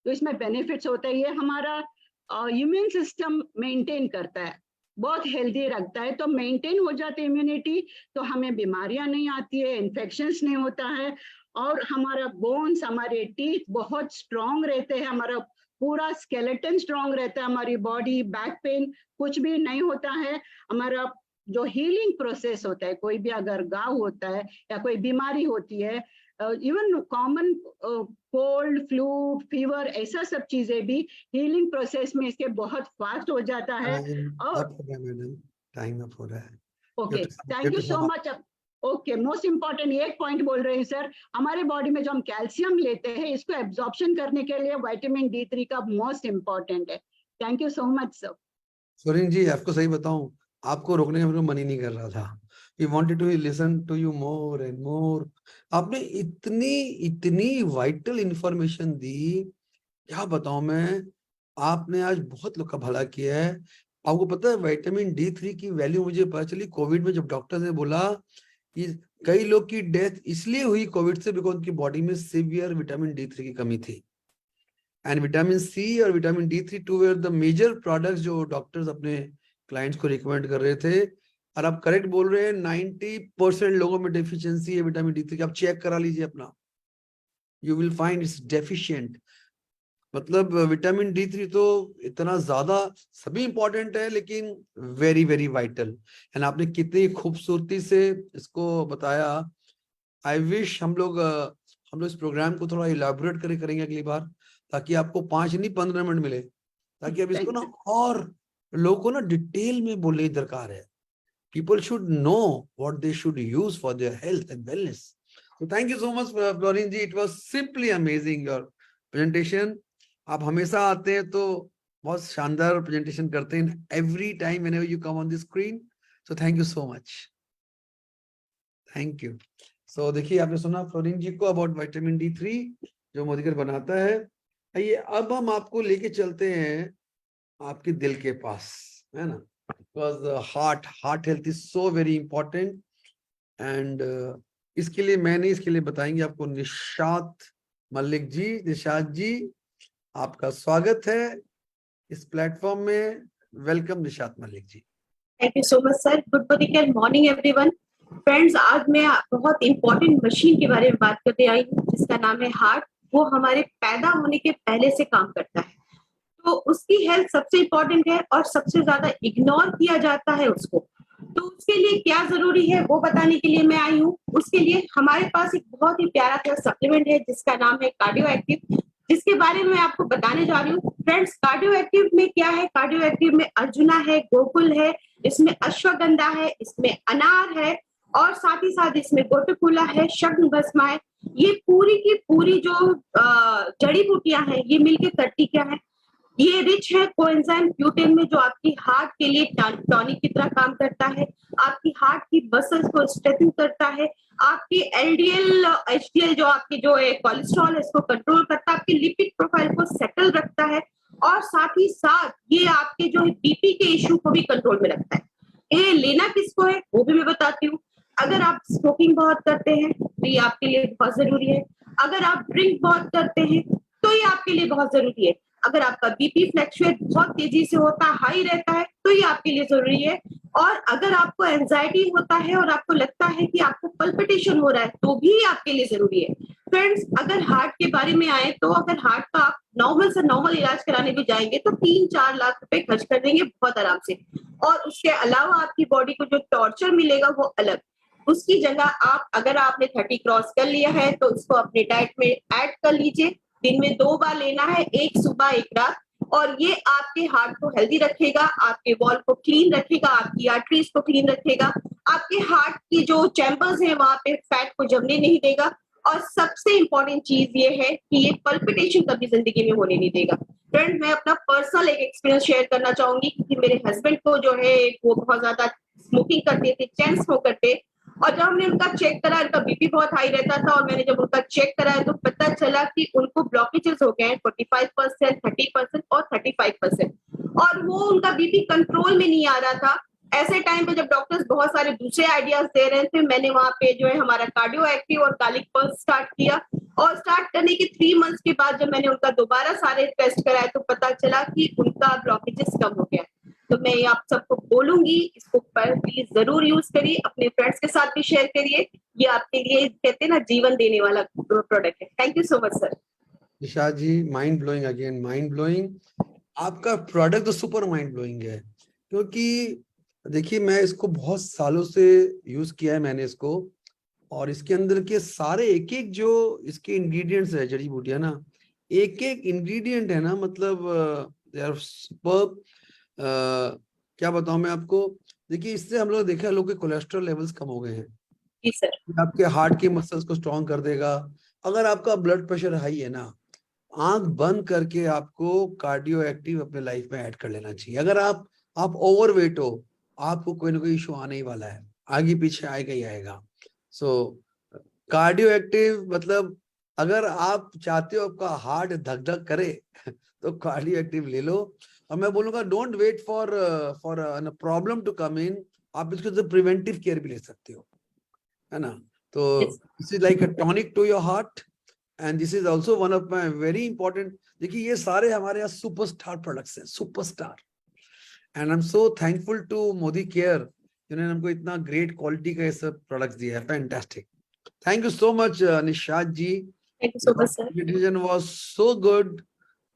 Speaker 10: तो इसमें बेनिफिट्स होता है। ये हमारा इम्यून सिस्टम मेंटेन करता है, बहुत हेल्दी रखता है। तो मेंटेन हो जाती है इम्यूनिटी, तो हमें बीमारियां नहीं आती है, इन्फेक्शंस नहीं होता है, और हमारा बोन्स, हमारे टीथ बहुत स्ट्रांग रहते हैं, हमारा पूरा स्केलेटन स्ट्रांग रहता है, हमारी बॉडी, बैक पेन कुछ भी नहीं होता है। हमारा जो हीलिंग प्रोसेस होता है, कोई भी अगर घाव होता है या कोई बीमारी होती है, even common cold, flu, fever, ऐसा सब चीजें भी हीलिंग प्रोसेस में इसके बहुत फास्ट हो जाता है। और
Speaker 5: टाइम अप हो रहा है।
Speaker 10: Okay, thank you so much. Okay, most important एक पॉइंट बोल रहे हैं सर, हमारे बॉडी में जो हम कैल्शियम लेते हैं, इसको एब्जॉर्प्शन करने के लिए विटामिन D3 का मोस्ट इम्पॉर्टेंट है। Thank you so much sir.
Speaker 5: Soren ji, आपको सही बताऊं, आपको रोकने का मेरे को मन ही नहीं कर रहा था। We wanted to listen to you more and more. आपने इतनी वाइटल इंफॉर्मेशन दी, क्या बताऊं मैं। आपने आज बहुत लोग का भला किया है। आपको पता है विटामिन D3 की वैल्यू मुझे पता चली कोविड में, जब डॉक्टर ने बोला कि कई लोग की डेथ इसलिए हुई कोविड से बिकॉज उनकी बॉडी में सीवियर विटामिन D3 की कमी थी। एंड विटामिन C और vitamin D3 two were the major products जो डॉक्टर्स अपने क्लाइंट्स को रिकमेंड कर रहे थे। और आप करेक्ट बोल रहे हैं, 90% लोगों में डेफिशिएंसी है विटामिन D3 की। आप चेक करा लीजिए अपना, you will find its deficient. मतलब विटामिन D3 तो इतना ज्यादा सभी इंपॉर्टेंट है, लेकिन वेरी वेरी वाइटल। एंड आपने कितनी खूबसूरती से इसको बताया। आई विश हम लोग इस प्रोग्राम को थोड़ा इलैबोरेट करेंगे अगली बार, ताकि आपको 5 नहीं 15 मिनट मिले, ताकि अब इसको ना और लोगों को ना डिटेल में बोलने की दरकार है। People should know what they should use for their health and wellness. So thank you so much, Florin ji. It was simply amazing your presentation. आप हमेशा आते हैं तो बहुत शानदार प्रेजेंटेशन करते हैं every time whenever you come on the screen. So thank you so much. Thank you. So देखिए, आपने सुना फ्लोरिन जी को about vitamin D3 जो मोदीकर बनाता है। आइए अब हम आपको लेके चलते हैं आपके दिल के पास, है ना, because the heart health is so very important. and इसके लिए बताएंगे आपको निशात मलिक जी। निशात जी, आपका स्वागत है इस प्लेटफॉर्म में। Welcome Nishat Malik ji.
Speaker 11: Thank you so much sir. Good morning everyone. Friends, आज मैं बहुत इंपॉर्टेंट मशीन के बारे में बात करने आई हूँ, जिसका नाम है हार्ट। वो हमारे पैदा होने के पहले से काम करता है, तो उसकी हेल्थ सबसे इम्पोर्टेंट है और सबसे ज्यादा इग्नोर किया जाता है उसको। तो उसके लिए क्या जरूरी है वो बताने के लिए मैं आई हूँ। उसके लिए हमारे पास एक बहुत ही प्यारा सा सप्लीमेंट है जिसका नाम है कार्डियो एक्टिव, जिसके बारे में मैं आपको बताने जा रही हूँ। फ्रेंड्स, कार्डियो एक्टिव में क्या है? कार्डियो एक्टिव में अर्जुना है, गोकुल है, इसमें अश्वगंधा है, इसमें अनार है, और साथ ही साथ इसमें गोटकुला है, शग्न भस्मा है। ये पूरी की पूरी जो जड़ी बूटियां हैं, ये मिलके करती क्या है? ये रिच है कोएंजाइम Q10 में, जो आपकी हार्ट के लिए टॉनिक की तरह काम करता है, आपकी हार्ट की मसल्स को स्ट्रेंथन करता है, आपकी LDL HDL जो आपकी जो है कोलेस्ट्रॉल है, इसको कंट्रोल करता है, आपकी लिपिड प्रोफाइल को सेटल रखता है, और साथ ही साथ ये आपके जो है BP के इश्यू को भी कंट्रोल में रखता है। ये लेना किसको है वो भी मैं बताती हूँ। अगर आप स्मोकिंग बहुत करते हैं तो ये आपके लिए बहुत जरूरी है। अगर आप ड्रिंक बहुत करते हैं तो ये आपके लिए बहुत जरूरी है। अगर आपका बीपी फ्लक्चुएट बहुत तेजी से होता है, हाई रहता है, तो ये आपके लिए जरूरी है। और अगर आपको एंजाइटी होता है और आपको लगता है कि आपको पल्पिटेशन हो रहा है, तो भी आपके लिए जरूरी है। फ्रेंड्स, अगर हार्ट के बारे में आए तो अगर हार्ट का आप नॉर्मल से नॉर्मल इलाज कराने भी जाएंगे तो 3-4 लाख रुपए खर्च कर देंगे बहुत आराम से। और उसके अलावा आपकी बॉडी को जो टॉर्चर मिलेगा वो अलग। उसकी जगह आप, अगर आपने 30 क्रॉस कर लिया है तो इसको अपने डाइट में ऐड कर लीजिए। दिन में 2 बार लेना है, एक सुबह एक रात, और ये आपके हार्ट को हेल्दी रखेगा, आपके वॉल को क्लीन रखेगा, आपकी आर्टरीज को क्लीन रखेगा, आपके हार्ट की जो चैम्बर्स हैं वहां पे फैट को जमने नहीं देगा। और सबसे इंपॉर्टेंट चीज ये है कि ये पल्पिटेशन कभी जिंदगी में होने नहीं देगा। फ्रेंड, मैं अपना पर्सनल एक एक्सपीरियंस शेयर करना चाहूंगी, क्योंकि मेरे हस्बैंड को जो है वो बहुत ज्यादा स्मोकिंग करते थे, चैन स्मोकर थे, और जब हमने उनका चेक करा, उनका बीपी बहुत हाई रहता था, और मैंने जब उनका चेक कराया तो पता चला कि उनको ब्लॉकेजेस हो गए हैं 45%, 30% और 35%, और वो उनका बीपी कंट्रोल में नहीं आ रहा था। ऐसे टाइम पे जब डॉक्टर्स बहुत सारे दूसरे आइडियाज दे रहे थे, मैंने वहां पे जो है हमारा कार्डियो एक्टिव और गार्लिक पल्स स्टार्ट किया, और स्टार्ट करने के 3 मंथ्स के बाद जब मैंने उनका दोबारा सारे टेस्ट कराए तो पता चला कि उनका ब्लॉकेजेस कम हो गया। तो मैं ये आप सबको बोलूंगी, इसको प्लीज जरूर यूज करिए, अपने फ्रेंड्स के साथ भी शेयर करिए। ये आपके लिए कहते हैं ना, जीवन देने वाला प्रोडक्ट है। Thank you so much sir.
Speaker 5: Nisha ji, mind blowing, again mind blowing. आपका प्रोडक्ट तो सुपर माइंड ब्लोइंग है, क्योंकि देखिए मैं इसको बहुत सालों से यूज किया है मैंने इसको, और इसके अंदर के सारे एक एक जो इसके इंग्रेडिएंट्स है, जड़ी बूटियां ना, एक एक इंग्रेडिएंट है ना, मतलब दे आर सुपर्ब। क्या बताऊं मैं आपको। देखिए इससे हम लोग देखा, लोग के कोलेस्ट्रॉल लेवल्स कम हो गए हैं।
Speaker 11: जी सर।
Speaker 5: आपके हार्ट के मसल्स को स्ट्रॉन्ग कर देगा। अगर आपका ब्लड प्रेशर हाई है ना, आंख बंद करके आपको कार्डियो एक्टिव अपने लाइफ में ऐड कर लेना चाहिए। अगर आप ओवरवेट हो, आपको कोई ना कोई इशू आने ही वाला है, आगे पीछे आएगा ही आएगा। सो कार्डियो एक्टिव मतलब, अगर आप चाहते हो आपका हार्ट धक धक करे तो कार्डियो एक्टिव ले लो। और मैं बोलूंगा, don't wait for problem to come in, आप इसको प्रिवेंटिव केयर भी ले सकते हो, है ना। तो this is like a tonic to your heart, and this is also one of my very important. देखिए ये सारे हमारे यहाँ सुपरस्टार प्रोडक्ट्स हैं, superstar. And I am so thankful to Modicare, जिन्होंने हमको इतना ग्रेट क्वालिटी का ये सब प्रोडक्ट्स दिया है। Fantastic, thank you so much Nishad ji.
Speaker 11: Thank you so much sir.
Speaker 5: Presentation was so good,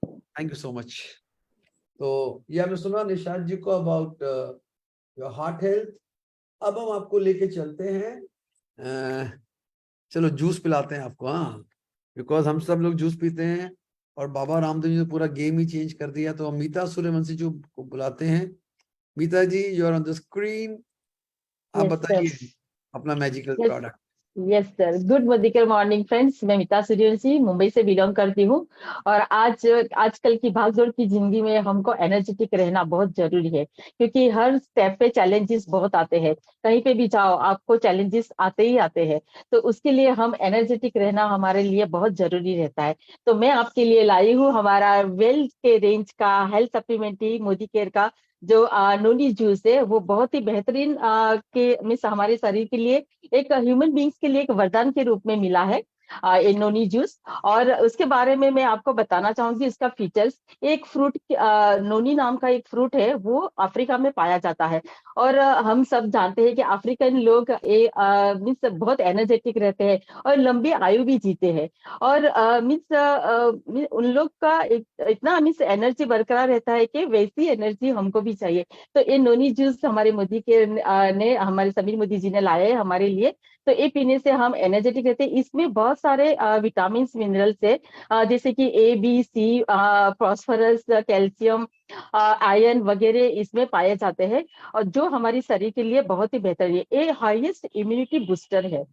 Speaker 5: thank you so much. तो ये हमने सुना निशाद जी को अबाउट योर हार्ट हेल्थ। अब हम आपको लेके चलते हैं, चलो जूस पिलाते हैं आपको, हाँ, बिकॉज हम सब लोग जूस पीते हैं, और बाबा रामदेव जी ने पूरा गेम ही चेंज कर दिया। तो हम मीता सूर्यवंशी जी को बुलाते हैं। Meeta ji, you are on the screen, आप बताइए अपना magical product.
Speaker 12: Yes sir, good medical morning friends. मैं मीता सूर्यवंशी मुंबई से बिलोंग करती हूँ, और आजकल की भागदौड़ की जिंदगी में हमको एनर्जेटिक रहना बहुत जरूरी है, क्योंकि हर स्टेप पे चैलेंजेस बहुत आते हैं। कहीं पे भी जाओ आपको चैलेंजेस आते ही आते हैं, तो उसके लिए हम एनर्जेटिक रहना हमारे लिए बहुत जरूरी रहता है। तो मैं आपके लिए लाई हूँ हमारा वेल्थ के रेंज का हेल्थ सप्लीमेंट्री मोदी केयर का जो नोनी जूस है, वो बहुत ही बेहतरीन के मीन्स हमारे शरीर के लिए, एक ह्यूमन बींग्स के लिए एक वरदान के रूप में मिला है ये नोनी जूस। और उसके बारे में मैं आपको बताना चाहूंगी इसका फीचर्स। एक फ्रूट, नोनी नाम का एक फ्रूट है, वो अफ्रीका में पाया जाता है, और हम सब जानते हैं कि अफ्रीकन लोग मीन्स बहुत एनर्जेटिक रहते हैं और लंबी आयु भी जीते हैं, और मीन्स उन लोग का इतना मीन्स एनर्जी बरकरार रहता है कि वैसी एनर्जी हमको भी चाहिए। तो ये नोनी जूस हमारे मोदी के ने हमारे समीर मोदी जी ने लाए है हमारे लिए। तो ये पीने से हम एनर्जेटिक रहते हैं। इसमें बहुत सारे विटामिन मिनरल्स है, जैसे कि A B C, phosphorus, calcium, iron वगैरह इसमें पाए जाते हैं, और जो हमारी शरीर के लिए बहुत ही बेहतर है। ये हाईएस्ट इम्यूनिटी बूस्टर है।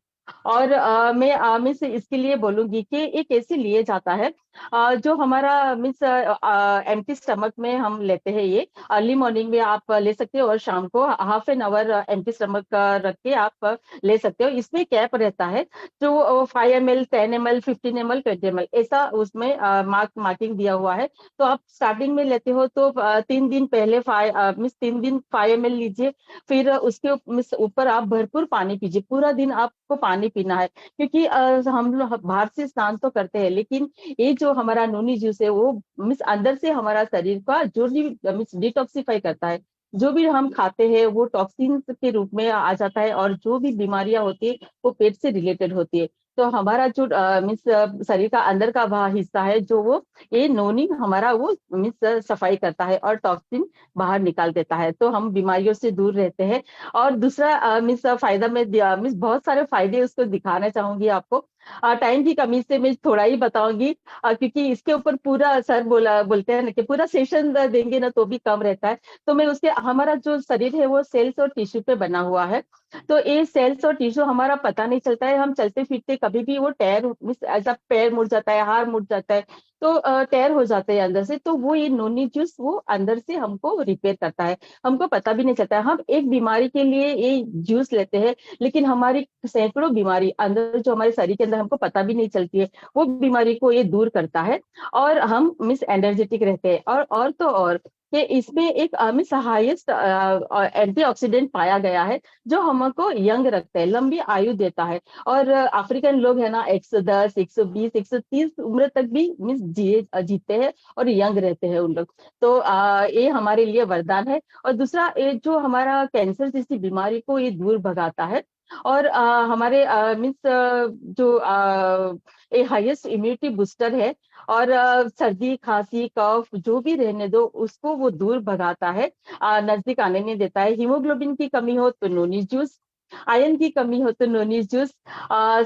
Speaker 12: और मैं मीन्स इसके लिए बोलूंगी कि ये कैसे लिए जाता है। जो हमारा मीन्स एम्प्टी स्टमक में हम लेते हैं, ये अर्ली मॉर्निंग में आप ले सकते हो, और शाम को half an hour empty stomach रख के आप ले सकते हो। इसमें कैप रहता है जो 5 ml, 10 ml, 15 ml, 20 ml ऐसा उसमें मार्किंग दिया हुआ है। तो आप स्टार्टिंग में लेते हो तो 3 दिन पहले 3 दिन 5 ml लीजिए, फिर उसके ऊपर आप भरपूर पानी पीजिए। पूरा दिन आपको पानी पीना है, क्योंकि हम लोग बाहर से स्नान तो करते हैं, लेकिन ये जो हमारा नोनी जूस है वो मीन्स अंदर से हमारा शरीर का जो भी मीन्स डिटॉक्सिफाई करता है, जो भी हम खाते हैं वो टॉक्सिन्स के रूप में आ जाता है, और जो भी बीमारियां होती है वो पेट से रिलेटेड होती है। तो हमारा जो मीन्स शरीर का अंदर का हिस्सा है जो वो ये नोनी हमारा वो मीन्स सफाई करता है और टॉक्सिन बाहर निकाल देता है, तो हम बीमारियों से दूर रहते हैं। और दूसरा मीन्स फायदा में मीन्स बहुत सारे फायदे उसको दिखाना चाहूंगी आपको। टाइम की कमी से मैं थोड़ा ही बताऊंगी, क्योंकि इसके ऊपर पूरा सर बोलते हैं ना कि पूरा सेशन देंगे ना तो भी कम रहता है। तो मैं उसके हमारा जो शरीर है वो सेल्स और टिश्यू पे बना हुआ है। तो ये सेल्स और टिश्यू हमारा पता नहीं चलता है, हम चलते फिरते कभी भी वो टैर ऐसा पैर मुड़ जाता है, हाथ मुड़ जाता है, तो टैर हो जाते हैं अंदर से, तो वो ये नोनी जूस वो अंदर से हमको रिपेयर करता है, हमको पता भी नहीं चलता है। हम एक बीमारी के लिए ये जूस लेते हैं, लेकिन हमारी सैकड़ों बीमारी अंदर जो हमारे शरीर के अंदर हमको पता भी नहीं चलती है, वो बीमारी को ये दूर करता है और हम मिस एनर्जेटिक रहते हैं। और तो और कि इसमें एक मिस हाईएस्ट एंटीऑक्सीडेंट पाया गया है जो हमको यंग रखता है, लंबी आयु देता है। और अफ्रीकन लोग है ना 110, 120, 130 उम्र तक भी मिस जीते हैं और यंग रहते हैं उन लोग। तो ये हमारे लिए वरदान है। और दूसरा ये जो हमारा कैंसर जैसी बीमारी को ये दूर भगाता है। और हमारे मीन्स जो ये हाईएस्ट इम्यूनिटी बूस्टर है। और सर्दी खांसी कफ जो भी रहने दो उसको वो दूर भगाता है, नजदीक आने नहीं देता है। हीमोग्लोबिन की कमी हो तो नोनी जूस, आयरन की कमी हो तो नोनी जूस,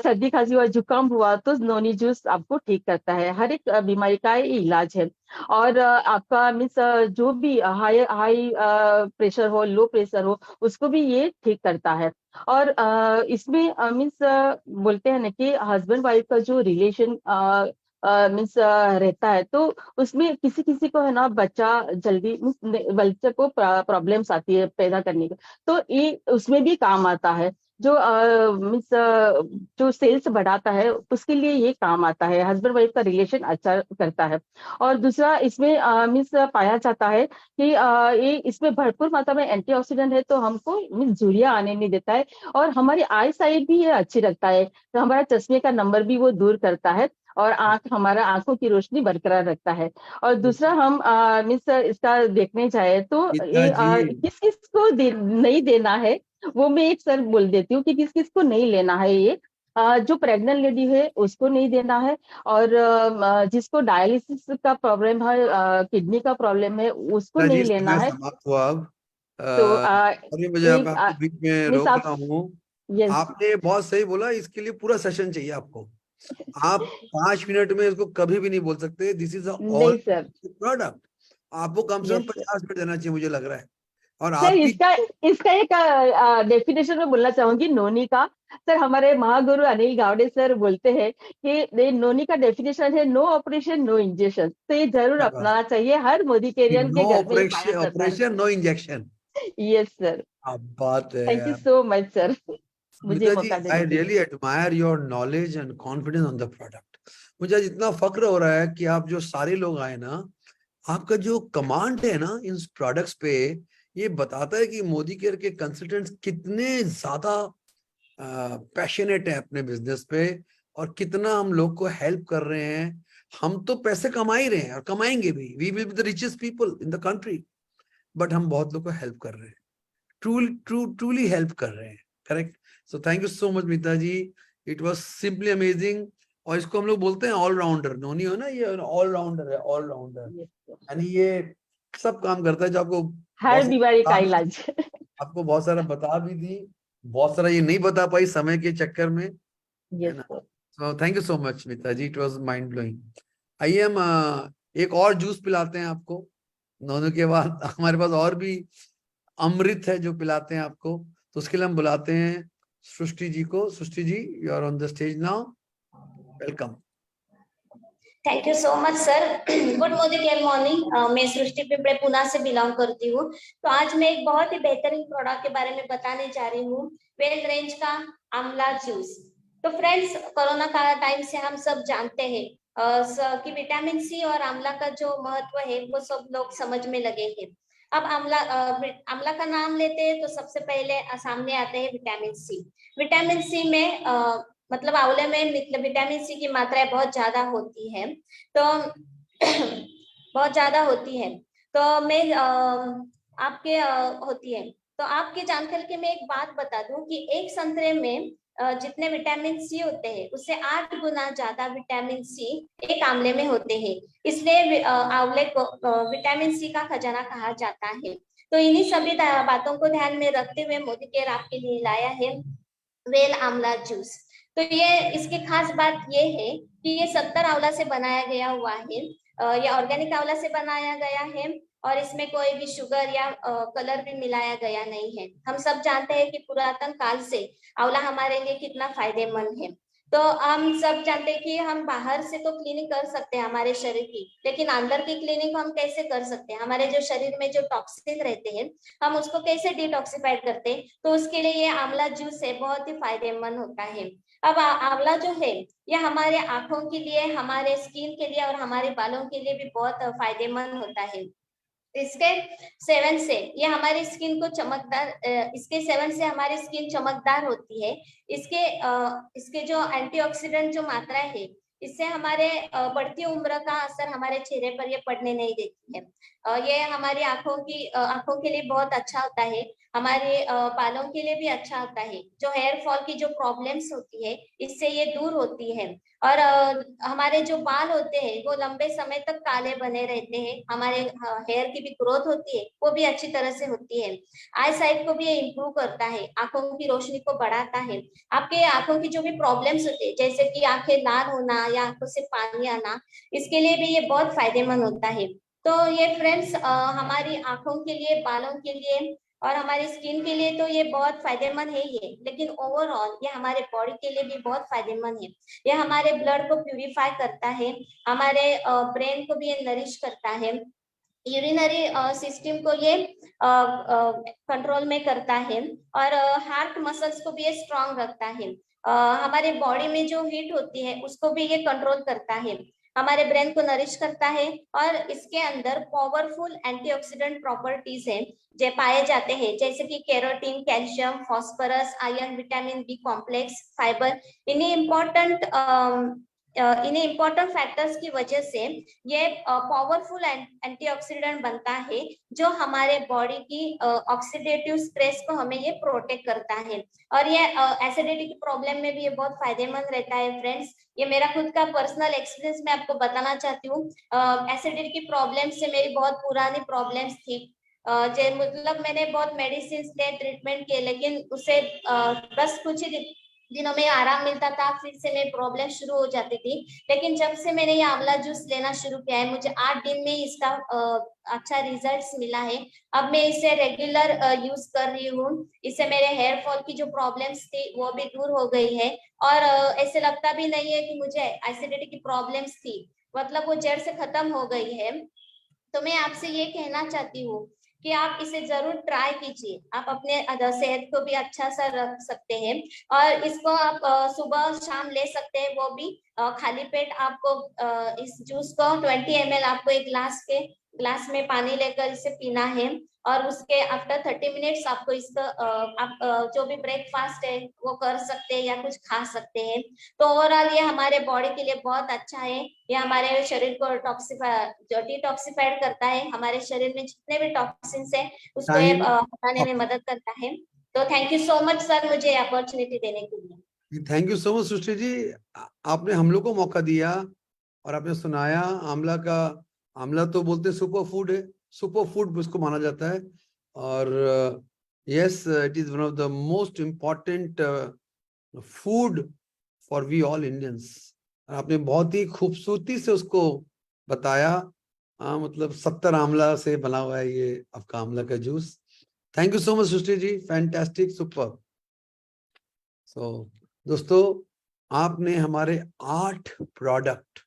Speaker 12: सर्दी खांसी हुआ जुकाम हुआ तो नोनी जूस आपको ठीक करता है। हर एक बीमारी का ये इलाज है। और आपका मीन्स जो भी हाई हाई प्रेशर हो, लो प्रेशर हो, उसको भी ये ठीक करता है। और इसमें मीन्स बोलते हैं ना कि हस्बैंड वाइफ का जो रिलेशन मीन्स रहता है, तो उसमें किसी किसी को है ना बच्चा जल्दी बच्चे को प्रॉब्लम्स आती है पैदा करने की, तो ये उसमें भी काम आता है। जो मीन्स जो सेल्स बढ़ाता है उसके लिए ये काम आता है, हस्बैंड वाइफ का रिलेशन अच्छा करता है। और दूसरा इसमें मीन्स पाया जाता है कि ये इसमें भरपूर मात्रा में एंटीऑक्सीडेंट है, तो हमको मीन्स झुर्रियां आने नहीं देता है और हमारी आई साइट भी ये अच्छी रखता है, तो हमारा चश्मे का नंबर भी वो दूर करता है और हमारा आंखों की रोशनी बरकरार रखता है। और दूसरा हम मीन्स इसका देखने जाए तो ये
Speaker 5: पिताजी
Speaker 12: किस किस को नहीं देना है वो मैं एक सर बोल देती हूँ कि किस किस को नहीं लेना है ये। जो प्रेग्नेंट लेडी है उसको नहीं देना है, और जिसको डायलिसिस का प्रॉब्लम है, किडनी का प्रॉब्लम है, उसको नहीं
Speaker 5: पिताजी
Speaker 12: लेना
Speaker 5: समय
Speaker 12: है।
Speaker 5: समाप्त हुआ अब।
Speaker 12: तो
Speaker 5: अरे मुझे अब
Speaker 12: एक
Speaker 5: आपको बीच में
Speaker 12: मिस
Speaker 5: रोक
Speaker 12: आप,
Speaker 5: रहा हूँ।
Speaker 12: यस,
Speaker 5: आपने बहुत सही बोला, इसके लिए पूरा सेशन चाहिए आपको। आप 5 मिनट में इसको कभी भी नहीं बोल सकते। दिस इज ऑल
Speaker 12: नहीं सर,
Speaker 5: प्रोडक्ट। आपको कम से कम
Speaker 12: यस सर।
Speaker 5: 50 मिनट देना चाहिए मुझे लग रहा है। और
Speaker 12: सर
Speaker 5: आपकी
Speaker 12: इसका इसका एक डेफिनेशन में बोलना चाहूंगी नोनी का। सर हमारे महागुरु अनिल गावड़े सर बोलते हैं कि नोनी का डेफिनेशन है नो ऑपरेशन नो इंजेक्शन, तो ये जरूर अपनाना चाहिए, हर मोदी केरियन के
Speaker 5: नो
Speaker 12: घर में ये पाया
Speaker 5: ऑपरेशन,
Speaker 12: जाता है।
Speaker 5: Operation no injection.
Speaker 12: Yes sir,
Speaker 5: आप बात है
Speaker 12: थैंक यू
Speaker 5: यार।
Speaker 12: सो मच सर मुझे
Speaker 5: सुनीता जी,
Speaker 12: मौका
Speaker 5: आई
Speaker 12: देने के लिए।
Speaker 5: Really admire your knowledge and confidence on the product. मुझे आज इतना फक्र हो रहा है कि आप जो सारे लोग आए ना, आपका जो कमांड है ना इन प्रोडक्ट्स पे, ये बताता है कि मोदी केयर के कंसल्टेंट्स कितने ज्यादा पैशनेट है अपने बिजनेस पे, और कितना हम लोग को हेल्प कर रहे हैं। हम तो पैसे कमा ही रहे हैं और कमाएंगे भी, we will be the richest people in the country, but हम बहुत लोग को हेल्प कर रहे हैं, ट्रूली हेल्प कर रहे हैं। Correct. So thank you so much Meeta ji, it was simply amazing. और इसको हम लोग बोलते हैं ऑलराउंडर। नोनी हो ना, ये ऑलराउंडर है, ऑलराउंडर। यानी ये सब काम करता है, जो आपको
Speaker 12: हर
Speaker 5: बहुत
Speaker 12: बीमारी का
Speaker 5: सारा
Speaker 12: इलाज।
Speaker 5: आपको बहुत सारा बता भी दी, बहुत सारा ये नहीं बता पाई समय के चक्कर में, है
Speaker 12: यस
Speaker 5: ना।
Speaker 12: Sir,
Speaker 5: so thank you so much Meeta ji, it was mind blowing. आइए हम एक और जूस पिलाते हैं आपको। नोनू के बाद हमारे पास और भी अमृत है जो पिलाते हैं आपको, तो उसके लिए हम बुलाते हैं सृष्टि जी को। Srishti ji, you are on the stage now, welcome.
Speaker 13: Thank you so much sir. Good Modicare morning. मैं सृष्टि पिंपड़े पुणे से बिलोंग करती हूँ। तो आज मैं एक बहुत ही बेहतरीन प्रोडक्ट के बारे में बताने जा रही हूँ, वेल रेंज का आंवला जूस। तो फ्रेंड्स, कोरोना का टाइम से हम सब जानते हैं कि विटामिन सी और आंवला का जो महत्व है वो सब लोग समझ में लगे हैं। अब आंवला का नाम लेते हैं तो सबसे पहले सामने आते हैं विटामिन सी। विटामिन सी में मतलब आंवले में विटामिन सी की मात्रा बहुत ज्यादा होती है, तो बहुत ज्यादा होती है। तो मैं आपके होती है, तो आपके जानकारी के मैं एक बात बता दूं कि एक संतरे में जितने विटामिन सी होते हैं उससे 8 गुना ज्यादा विटामिन सी एक आंवले में होते हैं, इसलिए आंवले को विटामिन सी का खजाना कहा जाता है। तो इन्हीं सभी बातों को ध्यान में रखते हुए मोदी केयर आपके लिए लाया है वेल आंवला जूस। तो ये इसकी खास बात ये है कि ये 70 आंवला से बनाया गया हुआ है, ये ऑर्गेनिक आंवला से बनाया गया है और इसमें कोई भी शुगर या कलर भी मिलाया गया नहीं है। हम सब जानते हैं कि पुरातन काल से आंवला हमारे लिए कितना फायदेमंद है। तो हम सब जानते हैं कि हम बाहर से तो क्लीनिंग कर सकते हैं हमारे शरीर की, लेकिन अंदर की क्लीनिंग हम कैसे कर सकते हैं, हमारे जो शरीर में जो टॉक्सिन रहते हैं हम उसको कैसे डिटॉक्सिफाइड करते हैं, तो उसके लिए ये आंवला जूस है बहुत ही फायदेमंद होता है। अब आंवला जो है ये हमारे आंखों के लिए, हमारे स्किन के लिए और हमारे बालों के लिए भी बहुत फायदेमंद होता है। इसके सेवन से ये हमारी स्किन को चमकदार, इसके सेवन से हमारी स्किन चमकदार होती है। इसके जो एंटीऑक्सीडेंट जो मात्रा है इससे हमारे बढ़ती उम्र का असर हमारे चेहरे पर ये पड़ने नहीं देती है। ये हमारी आंखों के लिए बहुत अच्छा होता है, हमारे बालों के लिए भी अच्छा होता है। जो हेयर फॉल की जो प्रॉब्लम्स होती है इससे ये दूर होती है और हमारे जो बाल होते हैं वो लंबे समय तक काले बने रहते हैं, हमारे हेयर की भी ग्रोथ होती है वो भी अच्छी तरह से होती है। आई साइट को भी ये इम्प्रूव करता है, आंखों की रोशनी को बढ़ाता है। आपके आंखों की जो भी प्रॉब्लम्स होते हैं जैसे कि आंखें लाल होना या आंखों से पानी आना, इसके लिए भी ये बहुत फायदेमंद होता है। तो ये फ्रेंड्स हमारी आंखों के लिए, बालों के लिए और हमारी स्किन के लिए तो ये बहुत फायदेमंद है ही है, लेकिन ओवरऑल ये हमारे बॉडी के लिए भी बहुत फायदेमंद है। ये हमारे ब्लड को प्यूरिफाई करता है, हमारे ब्रेन को भी ये नरिश करता है, यूरिनरी सिस्टम को ये कंट्रोल में करता है और हार्ट मसल्स को भी ये स्ट्रांग रखता है। हमारे बॉडी में जो हीट होती है उसको भी ये कंट्रोल करता है, हमारे ब्रेन को नरिश करता है और इसके अंदर पावरफुल एंटीऑक्सीडेंट प्रॉपर्टीज है जो पाए जाते हैं, जैसे कि carotene, calcium, phosphorus, iron, vitamin B complex, fibre. इन्हीं इम्पोर्टेंट फैक्टर्स की वजह से ये पावरफुल एंटीऑक्सीडेंट बनता है जो हमारे बॉडी की ऑक्सीडेटिव स्ट्रेस को हमें ये प्रोटेक्ट करता है और ये एसिडिटी की प्रॉब्लम में भी ये बहुत फायदेमंद रहता है। फ्रेंड्स ये मेरा खुद का पर्सनल एक्सपीरियंस मैं आपको बताना चाहती हूँ। एसिडिटी की प्रॉब्लम से मेरी बहुत पुरानी प्रॉब्लम्स थी, मतलब मैंने बहुत मेडिसिन ले, ट्रीटमेंट किए, लेकिन उसे बस कुछ ही दिनों में आराम मिलता था, फिर से मेरी प्रॉब्लम शुरू हो जाती थी। लेकिन जब से मैंने ये आंवला जूस लेना शुरू किया है मुझे 8 दिन में इसका अच्छा रिजल्ट्स मिला है। अब मैं इसे रेगुलर यूज कर रही हूँ, इससे मेरे हेयर फॉल की जो प्रॉब्लम्स थी वो भी दूर हो गई है और ऐसे लगता भी नहीं है कि मुझे एसिडिटी की प्रॉब्लम्स थी, मतलब वो जड़ से खत्म हो गई है। तो मैं आपसे ये कहना चाहती हूँ कि आप इसे जरूर ट्राई कीजिए, आप अपने सेहत को भी अच्छा सा रख सकते हैं और इसको आप सुबह शाम ले सकते हैं, वो भी खाली पेट। आपको इस जूस को 20 ml आपको एक ग्लास में पानी लेकर इसे पीना है और उसके आफ्टर 30 मिनट्स आपको इसका आप जो भी ब्रेकफास्ट है वो कर सकते हैं या कुछ खा सकते हैं। तो ओवरऑल ये हमारे बॉडी के लिए बहुत अच्छा है, ये हमारे शरीर को डिटॉक्सिफाइड करता है, हमारे शरीर में जितने भी टॉक्सिन्स है उसको ये हटाने में मदद करता है। तो thank you so much sir मुझे अपॉर्चुनिटी देने के लिए।
Speaker 5: Thank you so much Srishti जी, आपने हम लोग को मौका दिया और आपने सुनाया। आंवला तो बोलते हैं सुपर फूड है, सुपर फूड उसको माना जाता है और yes it is one of the most important food for we all Indians. आपने बहुत ही खूबसूरती से उसको बताया। मतलब 70 आंवला से बना हुआ है ये आपका आंवला का juice. Thank you so much Srishti ji, fantastic, super. So दोस्तों आपने हमारे 8 प्रोडक्ट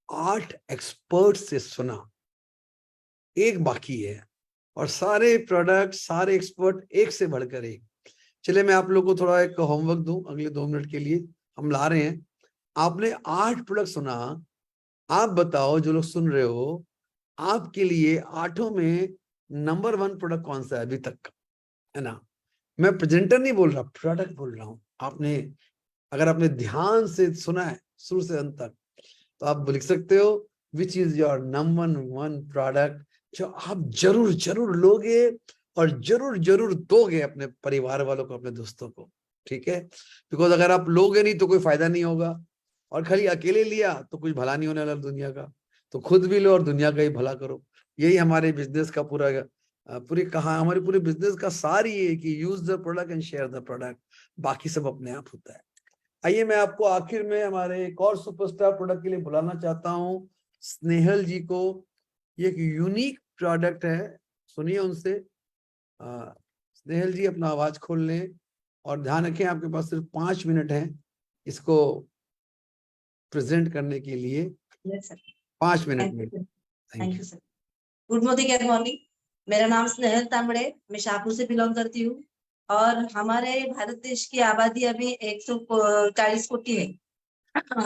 Speaker 5: 8 एक्सपर्ट से सुना, एक बाकी है और सारे प्रोडक्ट सारे एक्सपर्ट एक से बढ़कर एक। चलिए मैं आप लोगों को थोड़ा एक होमवर्क दूं, अगले 2 मिनट के लिए हम ला रहे हैं। आपने 8 प्रोडक्ट सुना, आप बताओ जो लोग सुन रहे हो आपके लिए 8 में नंबर 1 प्रोडक्ट कौन सा है अभी तक, है ना? मैं प्रेजेंटर नहीं बोल रहा, प्रोडक्ट बोल रहा हूं। आपने अगर आपने ध्यान से सुना है शुरू से अंत तक, तो आप लिख सकते हो which is your number 1 product जो आप जरूर जरूर लोगे और जरूर जरूर दोगे अपने परिवार वालों को, अपने दोस्तों को, ठीक है? बिकॉज अगर आप लोगे नहीं तो कोई फायदा नहीं होगा, और खाली अकेले लिया तो कुछ भला नहीं होने वाला दुनिया का। तो खुद भी लो और दुनिया का ही भला करो। यही हमारे बिजनेस का हमारे पूरे बिजनेस का सार ये है कि use the product and share the product, बाकी सब अपने आप होता है। आइए मैं आपको आखिर में हमारे एक और सुपरस्टार प्रोडक्ट के लिए बुलाना चाहता हूँ, स्नेहल जी को। ये एक यूनिक प्रोडक्ट है, सुनिए उनसे। स्नेहल जी अपना आवाज खोल लें और ध्यान रखें आपके पास सिर्फ 5 मिनट है इसको प्रेजेंट करने के लिए। 5 मिनट में।
Speaker 14: Thank you sir. Good morning, मेरा नाम स्नेहल तांबड़े, मैं शाहपुर से बिलोंग करती हूँ और हमारे भारत देश की आबादी अभी 140 कोटी है,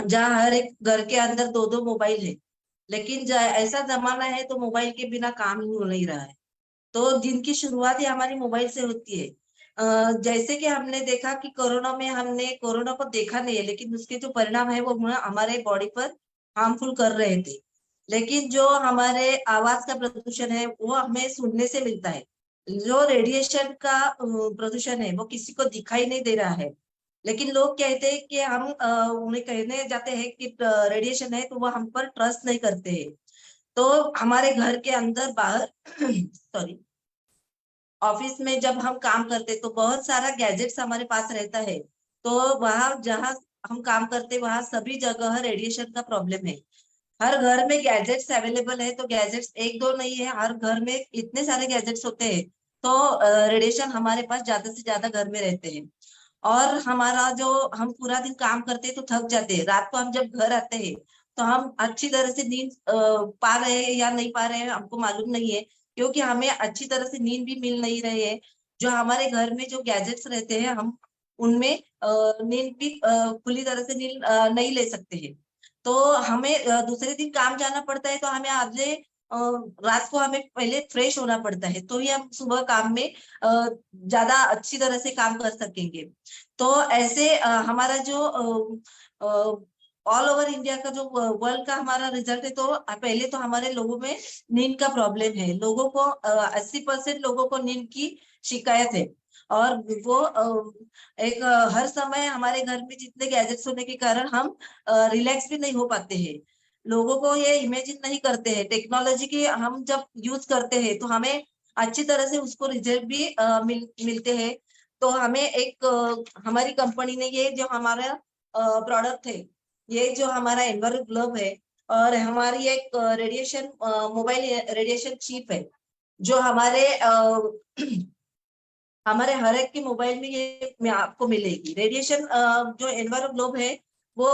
Speaker 14: जहाँ हर एक घर के अंदर 2-2 मोबाइल है। लेकिन ऐसा जमाना है तो मोबाइल के बिना काम ही हो नहीं रहा है। तो दिन की शुरुआत ही हमारी मोबाइल से होती है। जैसे कि हमने देखा कि हमने कोरोना को देखा नहीं है, लेकिन उसके जो परिणाम है वो हमारे बॉडी पर हार्मफुल कर रहे थे। लेकिन जो हमारे आवाज का प्रदूषण है वो हमें सुनने से मिलता है। जो रेडिएशन का प्रदूषण है वो किसी को दिखाई नहीं दे रहा है, लेकिन लोग कहते हैं कि हम उन्हें कहने जाते हैं कि रेडिएशन है तो वो हम पर ट्रस्ट नहीं करते हैं। तो हमारे घर के अंदर बाहर सॉरी ऑफिस में जब हम काम करते तो बहुत सारा गैजेट्स हमारे पास रहता है। तो वहां जहाँ हम काम करते वहां सभी जगह रेडिएशन का प्रॉब्लम है। हर घर में गैजेट्स अवेलेबल है, तो गैजेट्स 1-2 नहीं है, हर घर में इतने सारे गैजेट्स होते हैं। तो रेडिएशन हमारे पास ज्यादा से ज्यादा घर में रहते हैं। और हमारा जो हम पूरा दिन काम करते हैं तो थक जाते हैं, रात को हम जब घर आते हैं तो हम अच्छी तरह से नींद पा रहे हैं या नहीं पा रहे हैं हमको मालूम नहीं है, क्योंकि हमें अच्छी तरह से नींद भी मिल नहीं रही है। जो हमारे घर में जो गैजेट्स रहते हैं हम उनमें नींद भी खुली तरह से नींद नहीं ले सकते हैं। तो हमें दूसरे दिन काम जाना पड़ता है, तो हमें अगले रात को हमें पहले फ्रेश होना पड़ता है, तो ही हम सुबह काम में ज्यादा अच्छी तरह से काम कर सकेंगे। तो ऐसे हमारा जो ऑल ओवर इंडिया का जो वर्ल्ड का हमारा रिजल्ट है, तो पहले तो हमारे लोगों में नींद का प्रॉब्लम है। लोगों को 80% लोगों को नींद की शिकायत है, और वो एक हर समय हमारे घर में जितने गैजेट्स होने के कारण हम रिलैक्स भी नहीं हो पाते हैं। लोगों को ये इमेजिन नहीं करते हैं टेक्नोलॉजी की हम जब यूज करते हैं तो हमें अच्छी तरह से उसको रिजल्ट भी मिलते हैं। तो हमें एक हमारी कंपनी ने ये जो हमारा प्रोडक्ट है, ये जो हमारा एनवायरमेंट ग्लोब है और हमारी एक रेडिएशन मोबाइल रेडिएशन चिप है, जो हमारे हर एक के मोबाइल में ये आपको मिलेगी। रेडिएशन जो एनवायरमेंट ग्लोब है वो